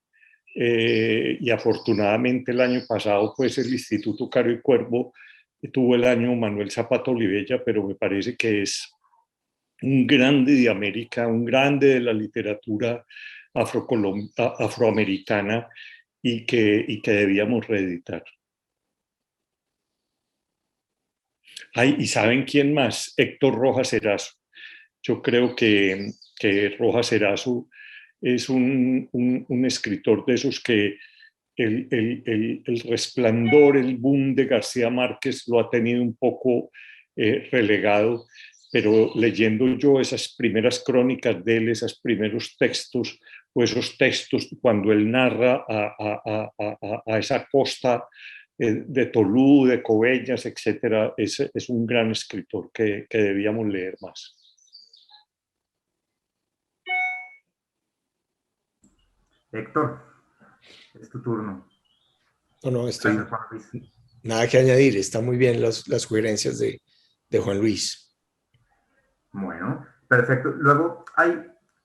y afortunadamente el año pasado pues el Instituto Caro y Cuervo tuvo el año Manuel Zapata Olivella, pero me parece que es un grande de América, un grande de la literatura afroamericana y que debíamos reeditar. ¿Y saben quién más? Héctor Rojas Erazo. Yo creo que Rojas Erazo es un escritor de esos que el resplandor, el boom de García Márquez lo ha tenido un poco relegado, pero leyendo yo esas primeras crónicas de él, esos primeros textos, o esos textos cuando él narra a esa costa de Tolú, de Coveyas, etcétera, es un gran escritor que debíamos leer más. Héctor, es tu turno. No, estoy... Nada que añadir, están muy bien las sugerencias de Juan Luis. Bueno, perfecto. Luego hay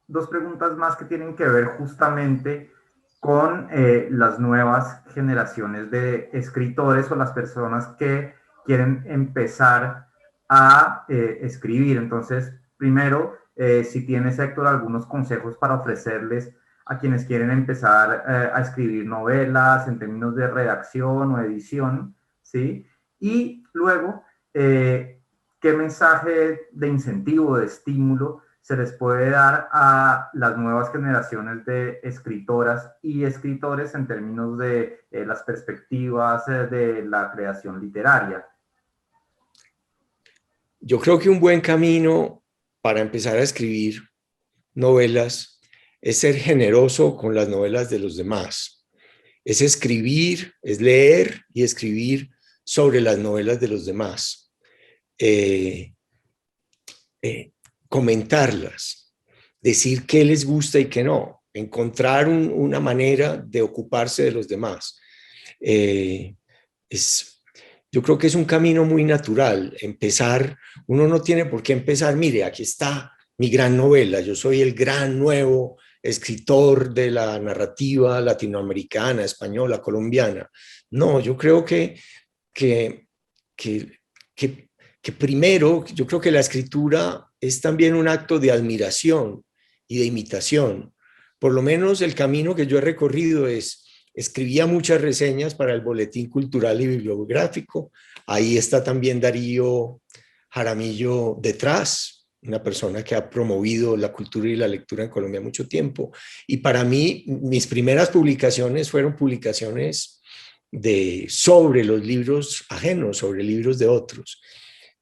dos preguntas más que tienen que ver justamente con las nuevas generaciones de escritores o las personas que quieren empezar a escribir. Entonces, primero, si tienes, Héctor, algunos consejos para ofrecerles a quienes quieren empezar a escribir novelas en términos de redacción o edición, ¿sí? Y luego, ¿qué mensaje de incentivo, de estímulo se les puede dar a las nuevas generaciones de escritoras y escritores en términos de las perspectivas de la creación literaria? Yo creo que un buen camino para empezar a escribir novelas es ser generoso con las novelas de los demás. Es escribir, es leer y escribir sobre las novelas de los demás. Comentarlas, decir qué les gusta y qué no, encontrar una manera de ocuparse de los demás. Yo creo que es un camino muy natural. Empezar, uno no tiene por qué empezar, mire, aquí está mi gran novela, yo soy el gran nuevo escritor de la narrativa latinoamericana, española, colombiana. No, yo creo que primero, yo creo que la escritura es también un acto de admiración y de imitación. Por lo menos el camino que yo he recorrido es, escribía muchas reseñas para el Boletín Cultural y Bibliográfico. Ahí está también Darío Jaramillo detrás, una persona que ha promovido la cultura y la lectura en Colombia mucho tiempo. Y para mí, mis primeras publicaciones fueron publicaciones sobre los libros ajenos, sobre libros de otros.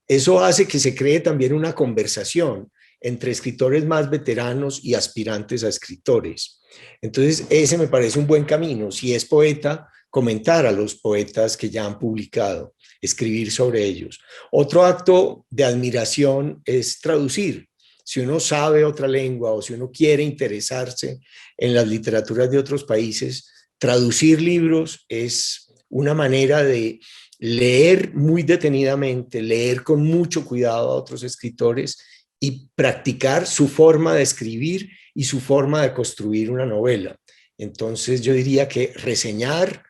Eso hace que se cree también una conversación entre escritores más veteranos y aspirantes a escritores. Entonces, ese me parece un buen camino. Si es poeta, comentar a los poetas que ya han publicado, escribir sobre ellos. Otro acto de admiración es traducir. Si uno sabe otra lengua o si uno quiere interesarse en las literaturas de otros países, traducir libros es una manera de leer muy detenidamente, leer con mucho cuidado a otros escritores y practicar su forma de escribir y su forma de construir una novela. Entonces yo diría que reseñar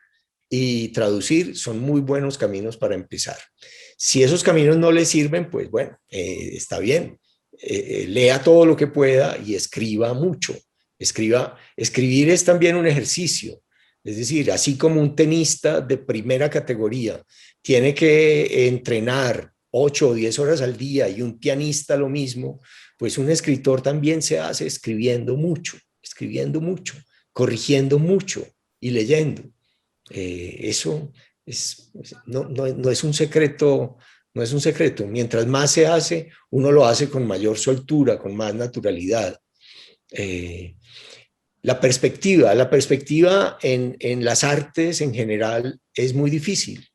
y traducir son muy buenos caminos para empezar. Si esos caminos no le sirven, pues bueno, está bien. Lea todo lo que pueda y escriba mucho. Escribir es también un ejercicio. Es decir, así como un tenista de primera categoría tiene que entrenar 8 o 10 horas al día y un pianista lo mismo, pues un escritor también se hace escribiendo mucho, corrigiendo mucho y leyendo. Eso no es un secreto, no es un secreto. Mientras más se hace, uno lo hace con mayor soltura, con más naturalidad. La perspectiva en las artes en general es muy difícil.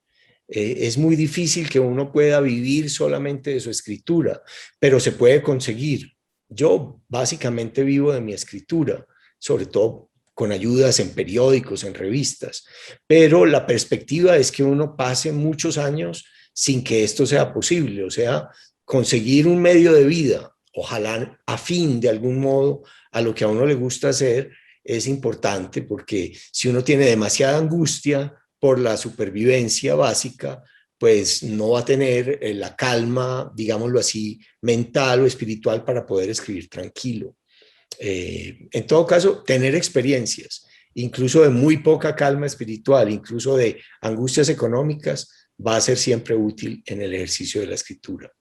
Es muy difícil que uno pueda vivir solamente de su escritura, pero se puede conseguir. Yo básicamente vivo de mi escritura, sobre todo con ayudas en periódicos, en revistas, pero la perspectiva es que uno pase muchos años sin que esto sea posible, o sea, conseguir un medio de vida, ojalá afín de algún modo a lo que a uno le gusta hacer, es importante, porque si uno tiene demasiada angustia por la supervivencia básica, pues no va a tener la calma, digámoslo así, mental o espiritual para poder escribir tranquilo. En todo caso, tener experiencias, incluso de muy poca calma espiritual, incluso de angustias económicas, va a ser siempre útil en el ejercicio de la escritura.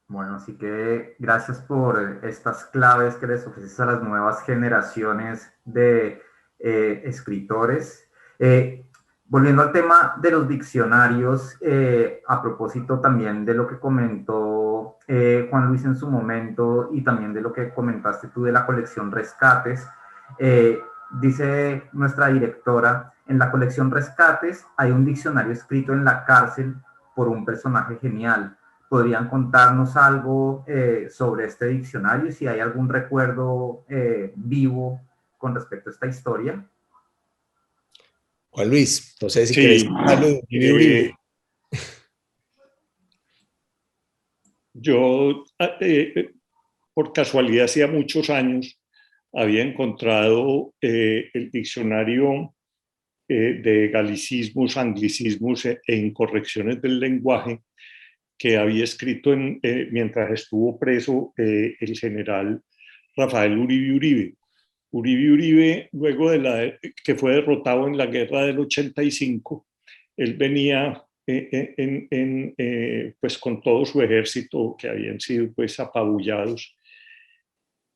Bueno, así que gracias por estas claves que les ofreces a las nuevas generaciones de escritores. Volviendo al tema de los diccionarios, a propósito también de lo que comentó Juan Luis en su momento y también de lo que comentaste tú de la colección Rescates, dice nuestra directora, en la colección Rescates hay un diccionario escrito en la cárcel por un personaje genial. ¿Podrían contarnos algo sobre este diccionario, si hay algún recuerdo vivo con respecto a esta historia? Juan Luis, no sé si querés hablarle de Uribe. Yo, por casualidad, hacía muchos años, había encontrado el diccionario de galicismos, anglicismos e incorrecciones del lenguaje que había escrito mientras estuvo preso el general Rafael Uribe Uribe. Uribe Uribe, luego que fue derrotado en la guerra del 85, él venía pues con todo su ejército, que habían sido pues apabullados.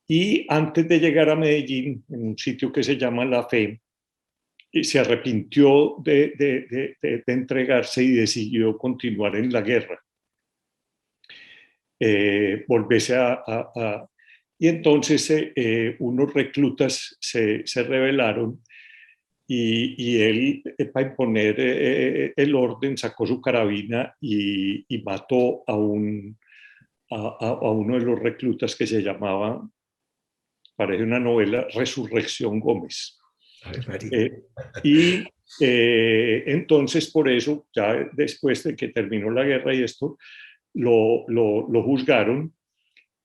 Y antes de llegar a Medellín, en un sitio que se llama La Fe, se arrepintió de entregarse y decidió continuar en la guerra. Volverse y entonces unos reclutas se rebelaron y él, para imponer el orden, sacó su carabina y mató a uno de los reclutas que se llamaba, parece una novela, Resurrección Gómez. Entonces, por eso, ya después de que terminó la guerra y esto, lo juzgaron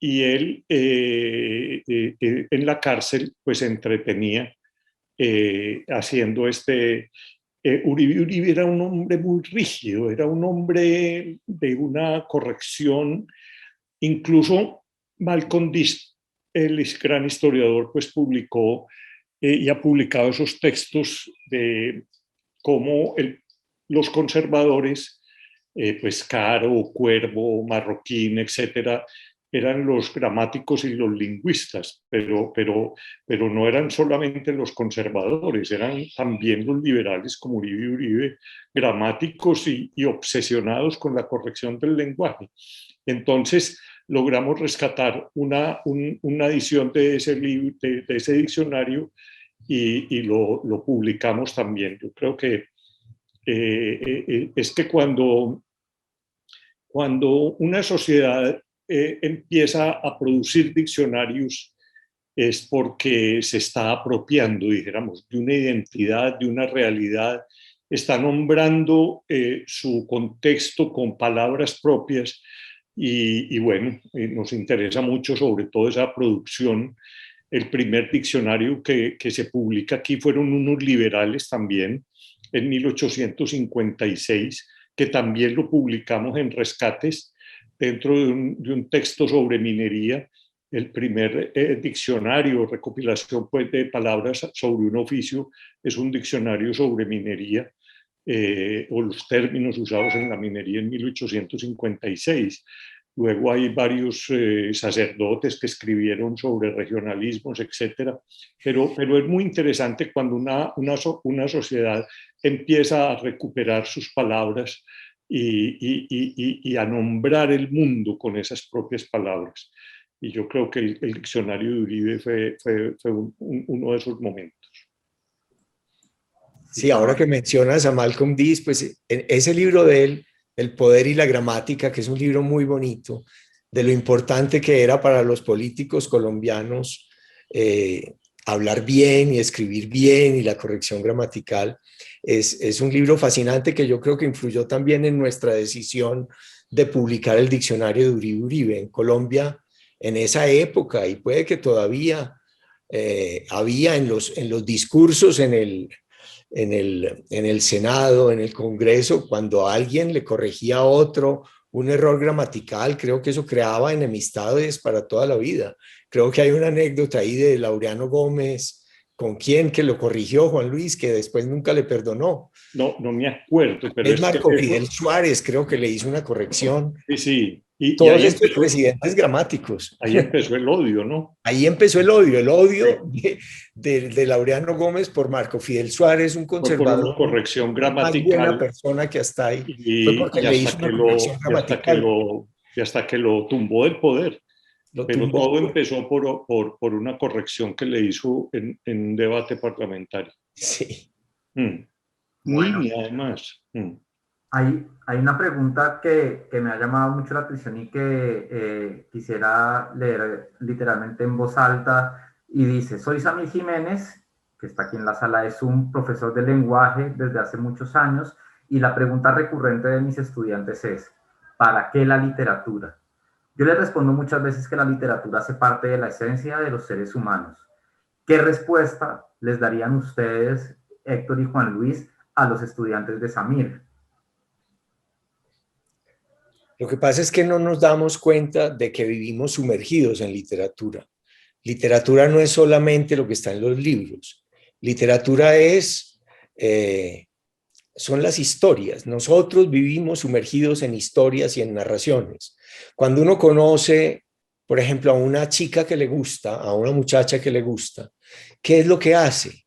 y él en la cárcel pues se entretenía haciendo Uribe era un hombre muy rígido, era un hombre de una corrección. Incluso Malcolm Dis, el gran historiador, pues publicó y ha publicado esos textos de cómo los conservadores, pues Caro, Cuervo, Marroquín, etcétera, eran los gramáticos y los lingüistas, pero no eran solamente los conservadores, eran también los liberales como Uribe y Uribe, gramáticos y obsesionados con la corrección del lenguaje. Entonces logramos rescatar una edición de ese libro, de ese diccionario, y lo publicamos también. Yo creo que es que cuando una sociedad empieza a producir diccionarios es porque se está apropiando, dijéramos, de una identidad, de una realidad, está nombrando su contexto con palabras propias y bueno, nos interesa mucho sobre todo esa producción. El primer diccionario que se publica aquí fueron unos liberales también, en 1856, que también lo publicamos en Rescates, dentro de un texto sobre minería, el primer diccionario, recopilación pues, de palabras sobre un oficio, es un diccionario sobre minería, o los términos usados en la minería en 1856. Luego hay varios sacerdotes que escribieron sobre regionalismos, etc. Pero es muy interesante cuando una sociedad empieza a recuperar sus palabras y a nombrar el mundo con esas propias palabras. Y yo creo que el diccionario de Uribe fue uno de esos momentos. Sí, ahora que mencionas a Malcolm Dis, pues en ese libro de él, El poder y la gramática, que es un libro muy bonito, de lo importante que era para los políticos colombianos hablar bien y escribir bien y la corrección gramatical. Es un libro fascinante que yo creo que influyó también en nuestra decisión de publicar el diccionario de Uribe Uribe en Colombia en esa época, y puede que todavía había en los discursos en el Senado, en el Congreso, cuando alguien le corregía a otro un error gramatical, creo que eso creaba enemistades para toda la vida. Creo que hay una anécdota ahí de Laureano Gómez, con quien que lo corrigió, Juan Luis, que después nunca le perdonó. No me acuerdo. Pero es Marco Fidel Suárez, creo que le hizo una corrección. Sí. Todos estos presidentes gramáticos. Ahí empezó el odio, ¿no? Ahí empezó el odio de Laureano Gómez por Marco Fidel Suárez, un conservador. Por una corrección gramatical. Más buena persona que hasta ahí. Fue porque le hizo una corrección gramatical. Y hasta que lo tumbó del poder. Pero todo empezó por una corrección que le hizo en un debate parlamentario. Sí. Bueno, además. Hay una pregunta que me ha llamado mucho la atención y que quisiera leer literalmente en voz alta, y dice: soy Samir Jiménez, que está aquí en la sala de Zoom, profesor de lenguaje desde hace muchos años, y la pregunta recurrente de mis estudiantes es: ¿para qué la literatura? Yo les respondo muchas veces que la literatura hace parte de la esencia de los seres humanos. ¿Qué respuesta les darían ustedes, Héctor y Juan Luis, a los estudiantes de Samir? Lo que pasa es que no nos damos cuenta de que vivimos sumergidos en literatura. Literatura no es solamente lo que está en los libros. Literatura es son las historias. Nosotros vivimos sumergidos en historias y en narraciones. Cuando uno conoce, por ejemplo, a una chica que le gusta, a una muchacha que le gusta, ¿qué es lo que hace?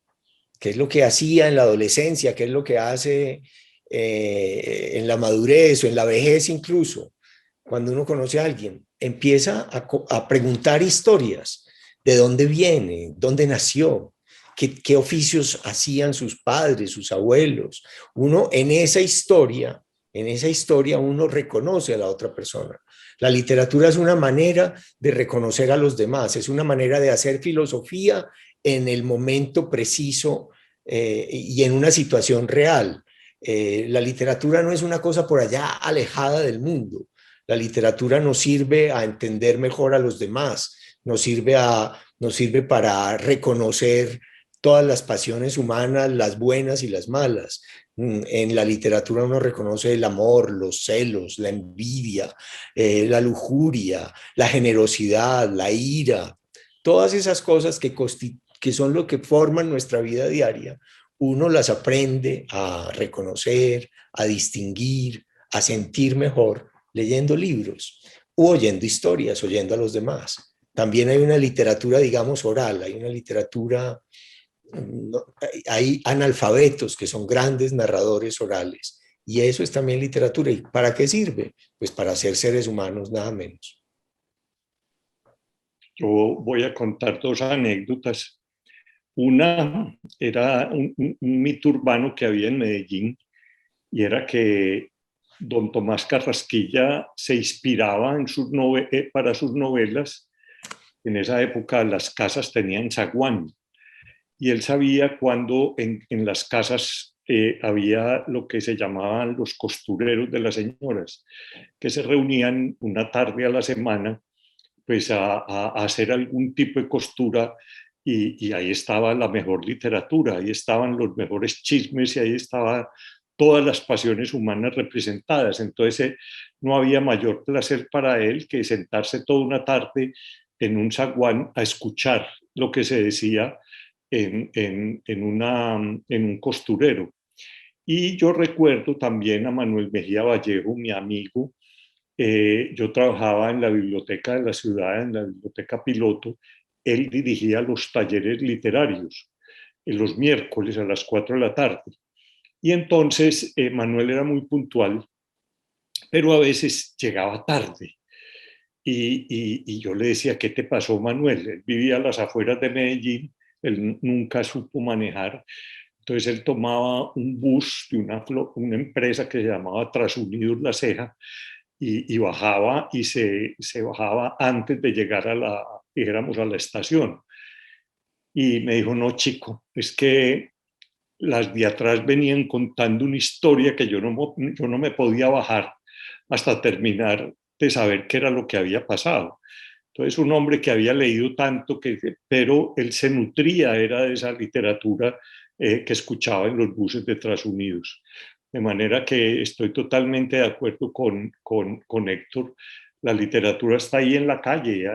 ¿Qué es lo que hacía en la adolescencia? ¿Qué es lo que hace en la madurez o en la vejez incluso? Cuando uno conoce a alguien, empieza a preguntar historias. ¿De dónde viene? ¿Dónde nació? ¿Qué oficios hacían sus padres, sus abuelos? Uno en esa historia uno reconoce a la otra persona. La literatura es una manera de reconocer a los demás, es una manera de hacer filosofía en el momento preciso y en una situación real. La literatura no es una cosa por allá alejada del mundo. La literatura nos sirve a entender mejor a los demás, nos sirve para reconocer todas las pasiones humanas, las buenas y las malas. En la literatura uno reconoce el amor, los celos, la envidia, la lujuria, la generosidad, la ira, todas esas cosas que son lo que forman nuestra vida diaria. Uno las aprende a reconocer, a distinguir, a sentir mejor leyendo libros u oyendo historias, oyendo a los demás. También hay una literatura, digamos, oral, hay una literatura, hay analfabetos que son grandes narradores orales, y eso es también literatura. ¿Y para qué sirve? Pues para ser seres humanos, nada menos. Yo voy a contar dos anécdotas. Una era un mito urbano que había en Medellín, y era que don Tomás Carrasquilla se inspiraba para sus novelas. En esa época las casas tenían zaguán, y él sabía cuando en las casas había lo que se llamaban los costureros de las señoras, que se reunían una tarde a la semana pues a hacer algún tipo de costura, y ahí estaba la mejor literatura, ahí estaban los mejores chismes y ahí estaban todas las pasiones humanas representadas. Entonces no había mayor placer para él que sentarse toda una tarde en un zaguán a escuchar lo que se decía en un costurero. Y yo recuerdo también a Manuel Mejía Vallejo, mi amigo. Yo trabajaba en la biblioteca de la ciudad, en la biblioteca Piloto. Él dirigía los talleres literarios los miércoles a las 4 de la tarde. Y entonces Manuel era muy puntual, pero a veces llegaba tarde. Y yo le decía, ¿qué te pasó, Manuel? Él vivía a las afueras de Medellín, él nunca supo manejar. Entonces él tomaba un bus de una empresa que se llamaba Trasunidos La Ceja, y bajaba, y se bajaba antes de llegar dijéramos, a la estación. Y me dijo, no, chico, es que las de atrás venían contando una historia que yo no me podía bajar hasta terminar de saber qué era lo que había pasado. Entonces, un hombre que había leído tanto, pero él se nutría, era de esa literatura que escuchaba en los buses de Trasunidos. De manera que estoy totalmente de acuerdo con Héctor. La literatura está ahí en la calle,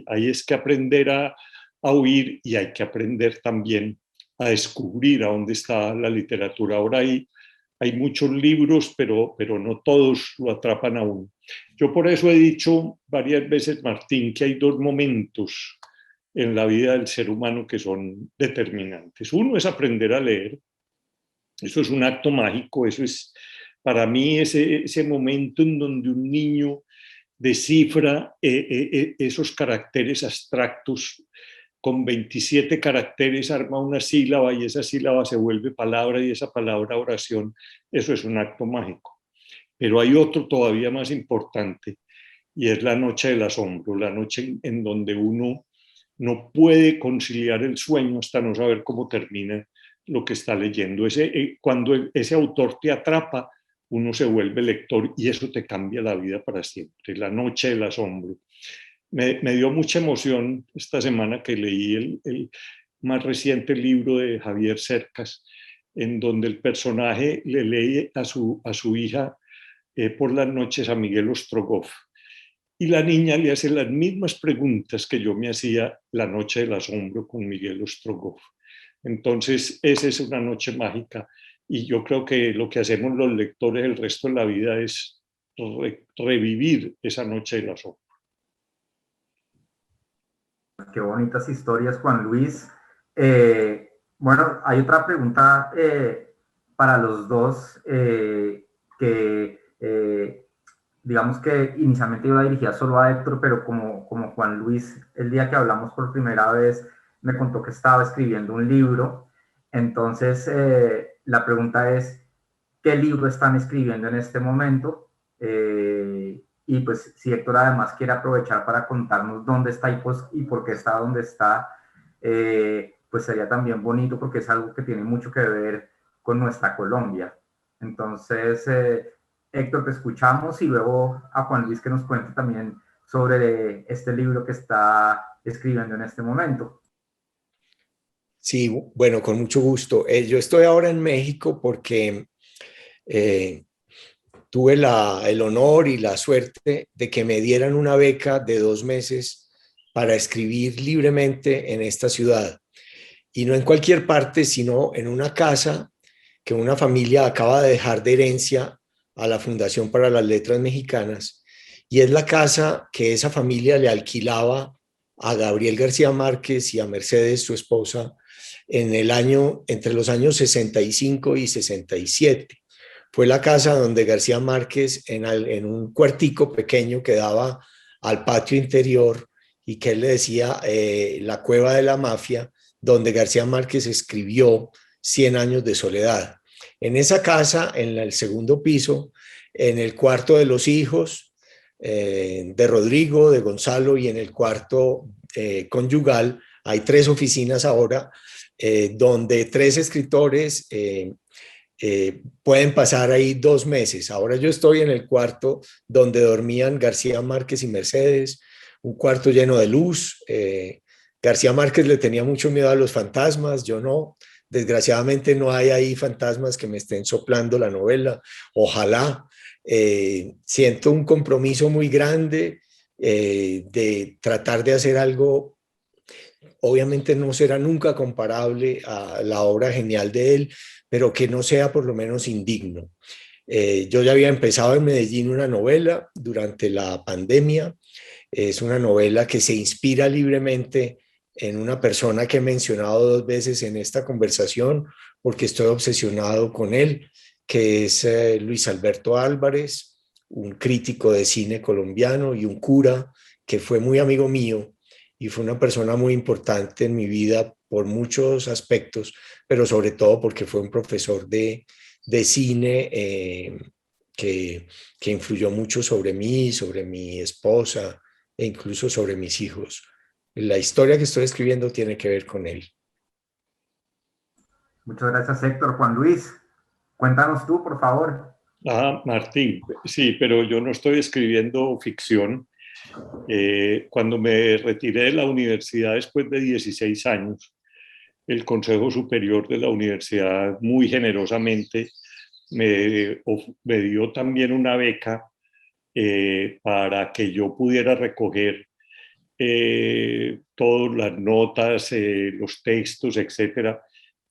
ahí es que aprender a oír, y hay que aprender también a descubrir a dónde está la literatura. Ahora hay muchos libros, pero no todos lo atrapan a uno. Yo por eso he dicho varias veces, Martín, que hay dos momentos en la vida del ser humano que son determinantes. Uno es aprender a leer. Eso es un acto mágico, eso es para mí ese momento en donde un niño descifra esos caracteres abstractos. Con 27 caracteres arma una sílaba, y esa sílaba se vuelve palabra, y esa palabra oración. Eso es un acto mágico. Pero hay otro todavía más importante, y es la noche del asombro, la noche en donde uno no puede conciliar el sueño hasta no saber cómo termina lo que está leyendo. Cuando ese autor te atrapa, uno se vuelve lector, y eso te cambia la vida para siempre. La noche del asombro. Me dio mucha emoción esta semana que leí el más reciente libro de Javier Cercas, en donde el personaje le lee a su hija por las noches a Miguel Ostrogoff, y la niña le hace las mismas preguntas que yo me hacía la noche del asombro con Miguel Ostrogoff. Entonces, esa es una noche mágica y yo creo que lo que hacemos los lectores el resto de la vida es revivir esa noche de la sombra. Qué bonitas historias, Juan Luis. Bueno, hay otra pregunta para los dos digamos que inicialmente iba dirigida solo a Héctor, pero como Juan Luis, el día que hablamos por primera vez, me contó que estaba escribiendo un libro. Entonces, la pregunta es, ¿qué libro están escribiendo en este momento? Y pues si Héctor además quiere aprovechar para contarnos dónde está y por qué está donde está, pues sería también bonito porque es algo que tiene mucho que ver con nuestra Colombia. Entonces, Héctor, te escuchamos y luego a Juan Luis que nos cuente también sobre este libro que está escribiendo en este momento. Sí, bueno, con mucho gusto. Yo estoy ahora en México porque tuve el honor y la suerte de que me dieran una beca de 2 meses para escribir libremente en esta ciudad. Y no en cualquier parte, sino en una casa que una familia acaba de dejar de herencia a la Fundación para las Letras Mexicanas. Y es la casa que esa familia le alquilaba a Gabriel García Márquez y a Mercedes, su esposa, entre los años 65 y 67. Fue la casa donde García Márquez, en un cuartico pequeño que daba al patio interior y que él le decía la cueva de la mafia, donde García Márquez escribió 100 años de soledad. En esa casa, en el segundo piso, en el cuarto de los hijos de Rodrigo, de Gonzalo, y en el cuarto conyugal, hay 3 oficinas ahora, donde 3 escritores pueden pasar ahí 2 meses. Ahora yo estoy en el cuarto donde dormían García Márquez y Mercedes, un cuarto lleno de luz. García Márquez le tenía mucho miedo a los fantasmas, yo no. Desgraciadamente no hay ahí fantasmas que me estén soplando la novela. Ojalá. Siento un compromiso muy grande de tratar de hacer algo. Obviamente no será nunca comparable a la obra genial de él, pero que no sea por lo menos indigno. Yo ya había empezado en Medellín una novela durante la pandemia. Es una novela que se inspira libremente en una persona que he mencionado 2 veces en esta conversación, porque estoy obsesionado con él, que es Luis Alberto Álvarez, un crítico de cine colombiano y un cura que fue muy amigo mío y fue una persona muy importante en mi vida por muchos aspectos, pero sobre todo porque fue un profesor de cine que influyó mucho sobre mí, sobre mi esposa e incluso sobre mis hijos. La historia que estoy escribiendo tiene que ver con él. Muchas gracias, Héctor. Juan Luis, cuéntanos tú, por favor. Martín, sí, pero yo no estoy escribiendo ficción. Cuando me retiré de la universidad después de 16 años, el Consejo Superior de la Universidad muy generosamente me dio también una beca para que yo pudiera recoger todas las notas, los textos, etcétera,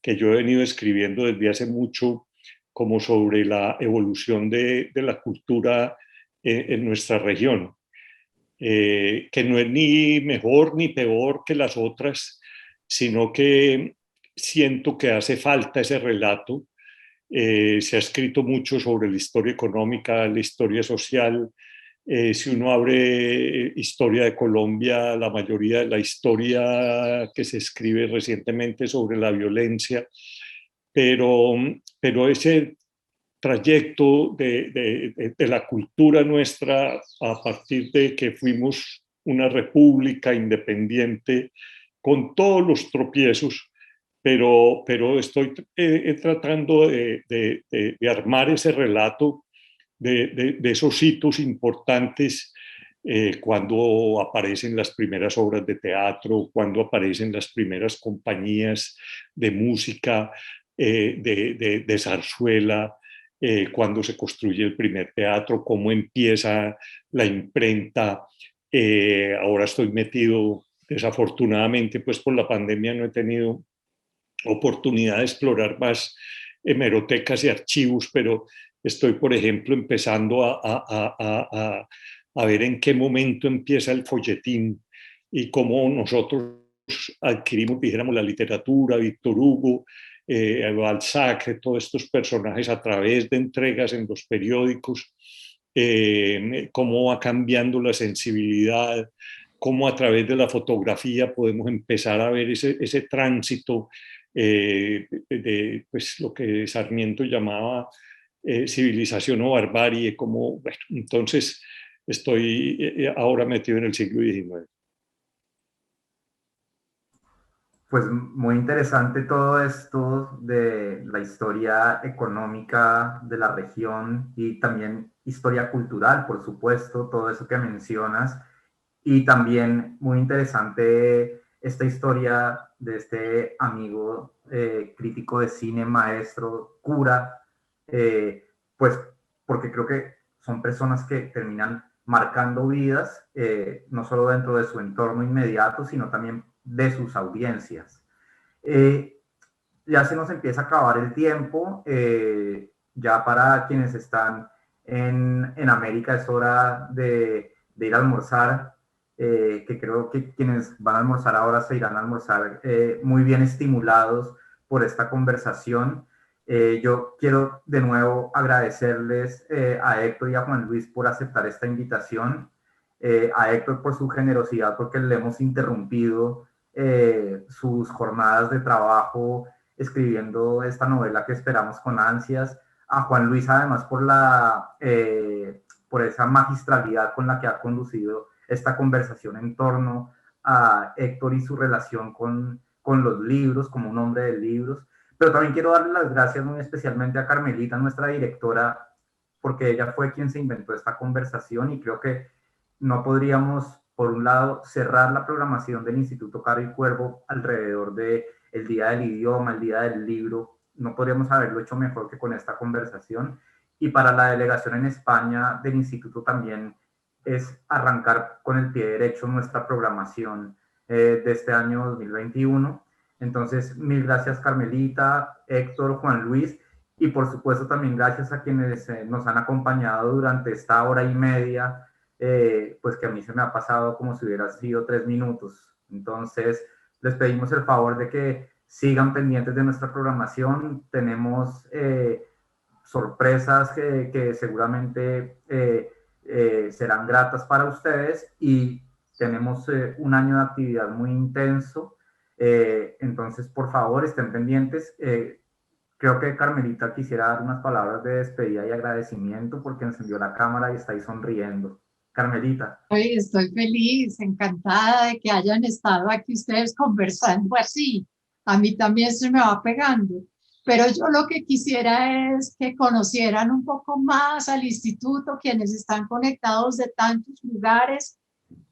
que yo he venido escribiendo desde hace mucho, como sobre la evolución de la cultura en nuestra región. Que no es ni mejor ni peor que las otras, sino que siento que hace falta ese relato. Se ha escrito mucho sobre la historia económica, la historia social. Si uno abre historia de Colombia, la mayoría de la historia que se escribe recientemente sobre la violencia, pero ese trayecto de la cultura nuestra a partir de que fuimos una república independiente con todos los tropiezos, pero estoy tratando de armar ese relato de esos hitos importantes cuando aparecen las primeras obras de teatro, cuando aparecen las primeras compañías de música, de zarzuela, cuando se construye el primer teatro, cómo empieza la imprenta. Ahora estoy metido, desafortunadamente, pues por la pandemia no he tenido oportunidad de explorar más hemerotecas y archivos, pero estoy, por ejemplo, empezando a ver en qué momento empieza el folletín y cómo nosotros adquirimos, dijéramos, la literatura, Víctor Hugo, Balzac, todos estos personajes a través de entregas en los periódicos, cómo va cambiando la sensibilidad, cómo a través de la fotografía podemos empezar a ver ese tránsito de pues, lo que Sarmiento llamaba civilización o barbarie, como, bueno, entonces estoy ahora metido en el siglo XIX. Pues muy interesante todo esto de la historia económica de la región y también historia cultural, por supuesto, todo eso que mencionas. Y también muy interesante esta historia de este amigo crítico de cine, maestro, cura, pues porque creo que son personas que terminan marcando vidas, no solo dentro de su entorno inmediato, sino también de sus audiencias. Ya se nos empieza a acabar el tiempo, ya para quienes están en América es hora de ir a almorzar, que creo que quienes van a almorzar ahora se irán a almorzar muy bien estimulados por esta conversación. Yo quiero de nuevo agradecerles a Héctor y a Juan Luis por aceptar esta invitación, a Héctor por su generosidad porque le hemos interrumpido sus jornadas de trabajo escribiendo esta novela que esperamos con ansias, a Juan Luis además por esa magistralidad con la que ha conducido esta conversación en torno a Héctor y su relación con los libros, como un hombre de libros. Pero también quiero darle las gracias muy especialmente a Carmelita, nuestra directora, porque ella fue quien se inventó esta conversación y creo que no podríamos, por un lado, cerrar la programación del Instituto Caro y Cuervo alrededor de el Día del Idioma, el Día del Libro. No podríamos haberlo hecho mejor que con esta conversación. Y para la delegación en España del Instituto también es arrancar con el pie derecho nuestra programación de este año 2021. Entonces, mil gracias Carmelita, Héctor, Juan Luis, y por supuesto también gracias a quienes nos han acompañado durante esta hora y media, pues que a mí se me ha pasado como si hubiera sido 3 minutos. Entonces, les pedimos el favor de que sigan pendientes de nuestra programación. Tenemos sorpresas que seguramente serán gratas para ustedes y tenemos un año de actividad muy intenso. Entonces, por favor, estén pendientes. Creo que Carmelita quisiera dar unas palabras de despedida y agradecimiento porque encendió la cámara y está ahí sonriendo. Carmelita. Estoy feliz, encantada de que hayan estado aquí ustedes conversando así. A mí también se me va pegando. Pero yo lo que quisiera es que conocieran un poco más al instituto, quienes están conectados de tantos lugares,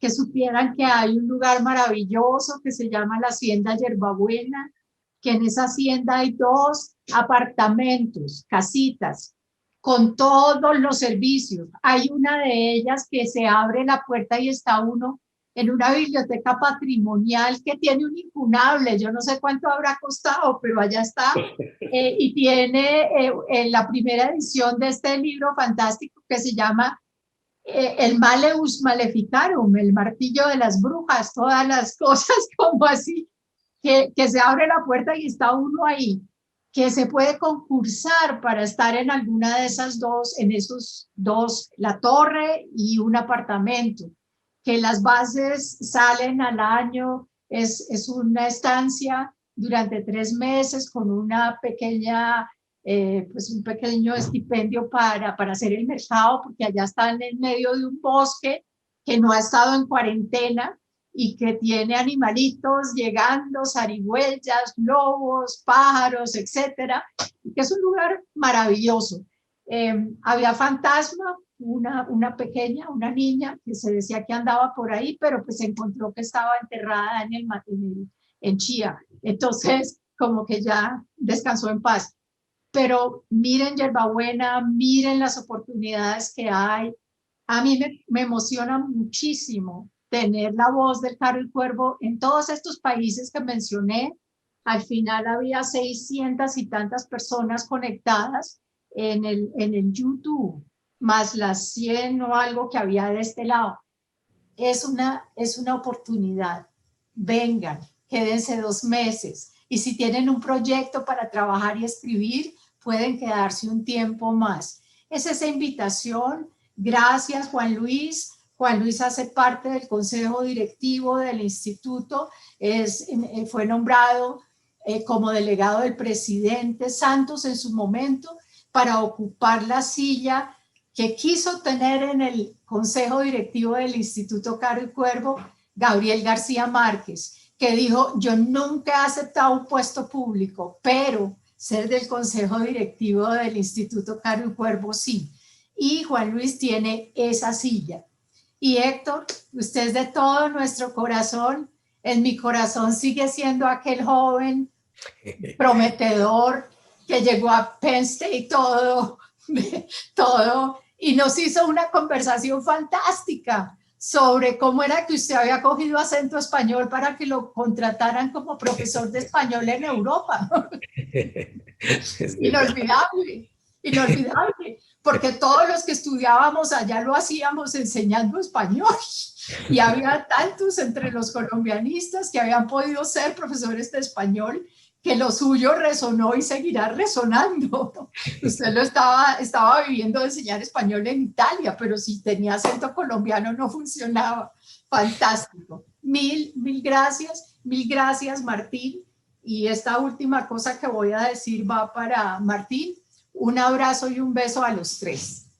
que supieran que hay un lugar maravilloso que se llama la Hacienda Yerbabuena, que en esa hacienda hay 2 apartamentos, casitas, con todos los servicios. Hay una de ellas que se abre la puerta y está uno en una biblioteca patrimonial que tiene un incunable, yo no sé cuánto habrá costado, pero allá está, y tiene la primera edición de este libro fantástico que se llama el Maleus Maleficarum, el martillo de las brujas, todas las cosas como así, que se abre la puerta y está uno ahí, que se puede concursar para estar en alguna de esas 2, en esos 2, la torre y un apartamento, que las bases salen al año, es una estancia durante 3 meses con una pequeña, pues un pequeño estipendio para hacer el mercado, porque allá están en medio de un bosque que no ha estado en cuarentena y que tiene animalitos llegando, zarigüeyas, lobos, pájaros, etcétera, y que es un lugar maravilloso. Había fantasma, una pequeña, una niña que se decía que andaba por ahí, pero pues se encontró que estaba enterrada en Chía. Entonces, como que ya descansó en paz. Pero miren Yerbabuena, miren las oportunidades que hay. A mí me emociona muchísimo tener la voz del Caro y Cuervo en todos estos países que mencioné, Al final había 600 y tantas personas conectadas en el YouTube, más las 100 o algo que había de este lado. Es una oportunidad. Vengan, quédense 2 meses. Y si tienen un proyecto para trabajar y escribir, pueden quedarse un tiempo más. Es esa invitación. Gracias, Juan Luis. Juan Luis hace parte del consejo directivo del instituto. Fue nombrado como delegado del presidente Santos en su momento para ocupar la silla que quiso tener en el consejo directivo del Instituto Caro y Cuervo Gabriel García Márquez, que dijo: yo nunca he aceptado un puesto público, pero ser del consejo directivo del Instituto Caro y Cuervo sí. Y Juan Luis tiene esa silla. Y Héctor, usted es de todo nuestro corazón. En mi corazón sigue siendo aquel joven prometedor que llegó a Penn State todo, y nos hizo una conversación fantástica sobre cómo era que usted había cogido acento español para que lo contrataran como profesor de español en Europa. Inolvidable, inolvidable, porque todos los que estudiábamos allá lo hacíamos enseñando español, y había tantos entre los colombianistas que habían podido ser profesores de español que lo suyo resonó y seguirá resonando. Usted lo estaba viviendo de enseñar español en Italia, pero si tenía acento colombiano no funcionaba. Fantástico. Mil gracias, Martín. Y esta última cosa que voy a decir va para Martín. Un abrazo y un beso a los 3.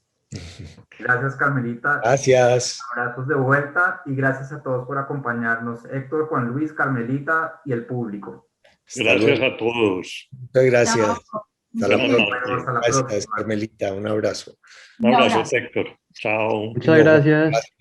Gracias, Carmelita. Gracias. Abrazos de vuelta y gracias a todos por acompañarnos. Héctor, Juan Luis, Carmelita y el público. Gracias a todos. Muchas gracias. Hasta la próxima. Gracias, Carmelita. Un abrazo. Un abrazo, Héctor. Chao. Muchas gracias.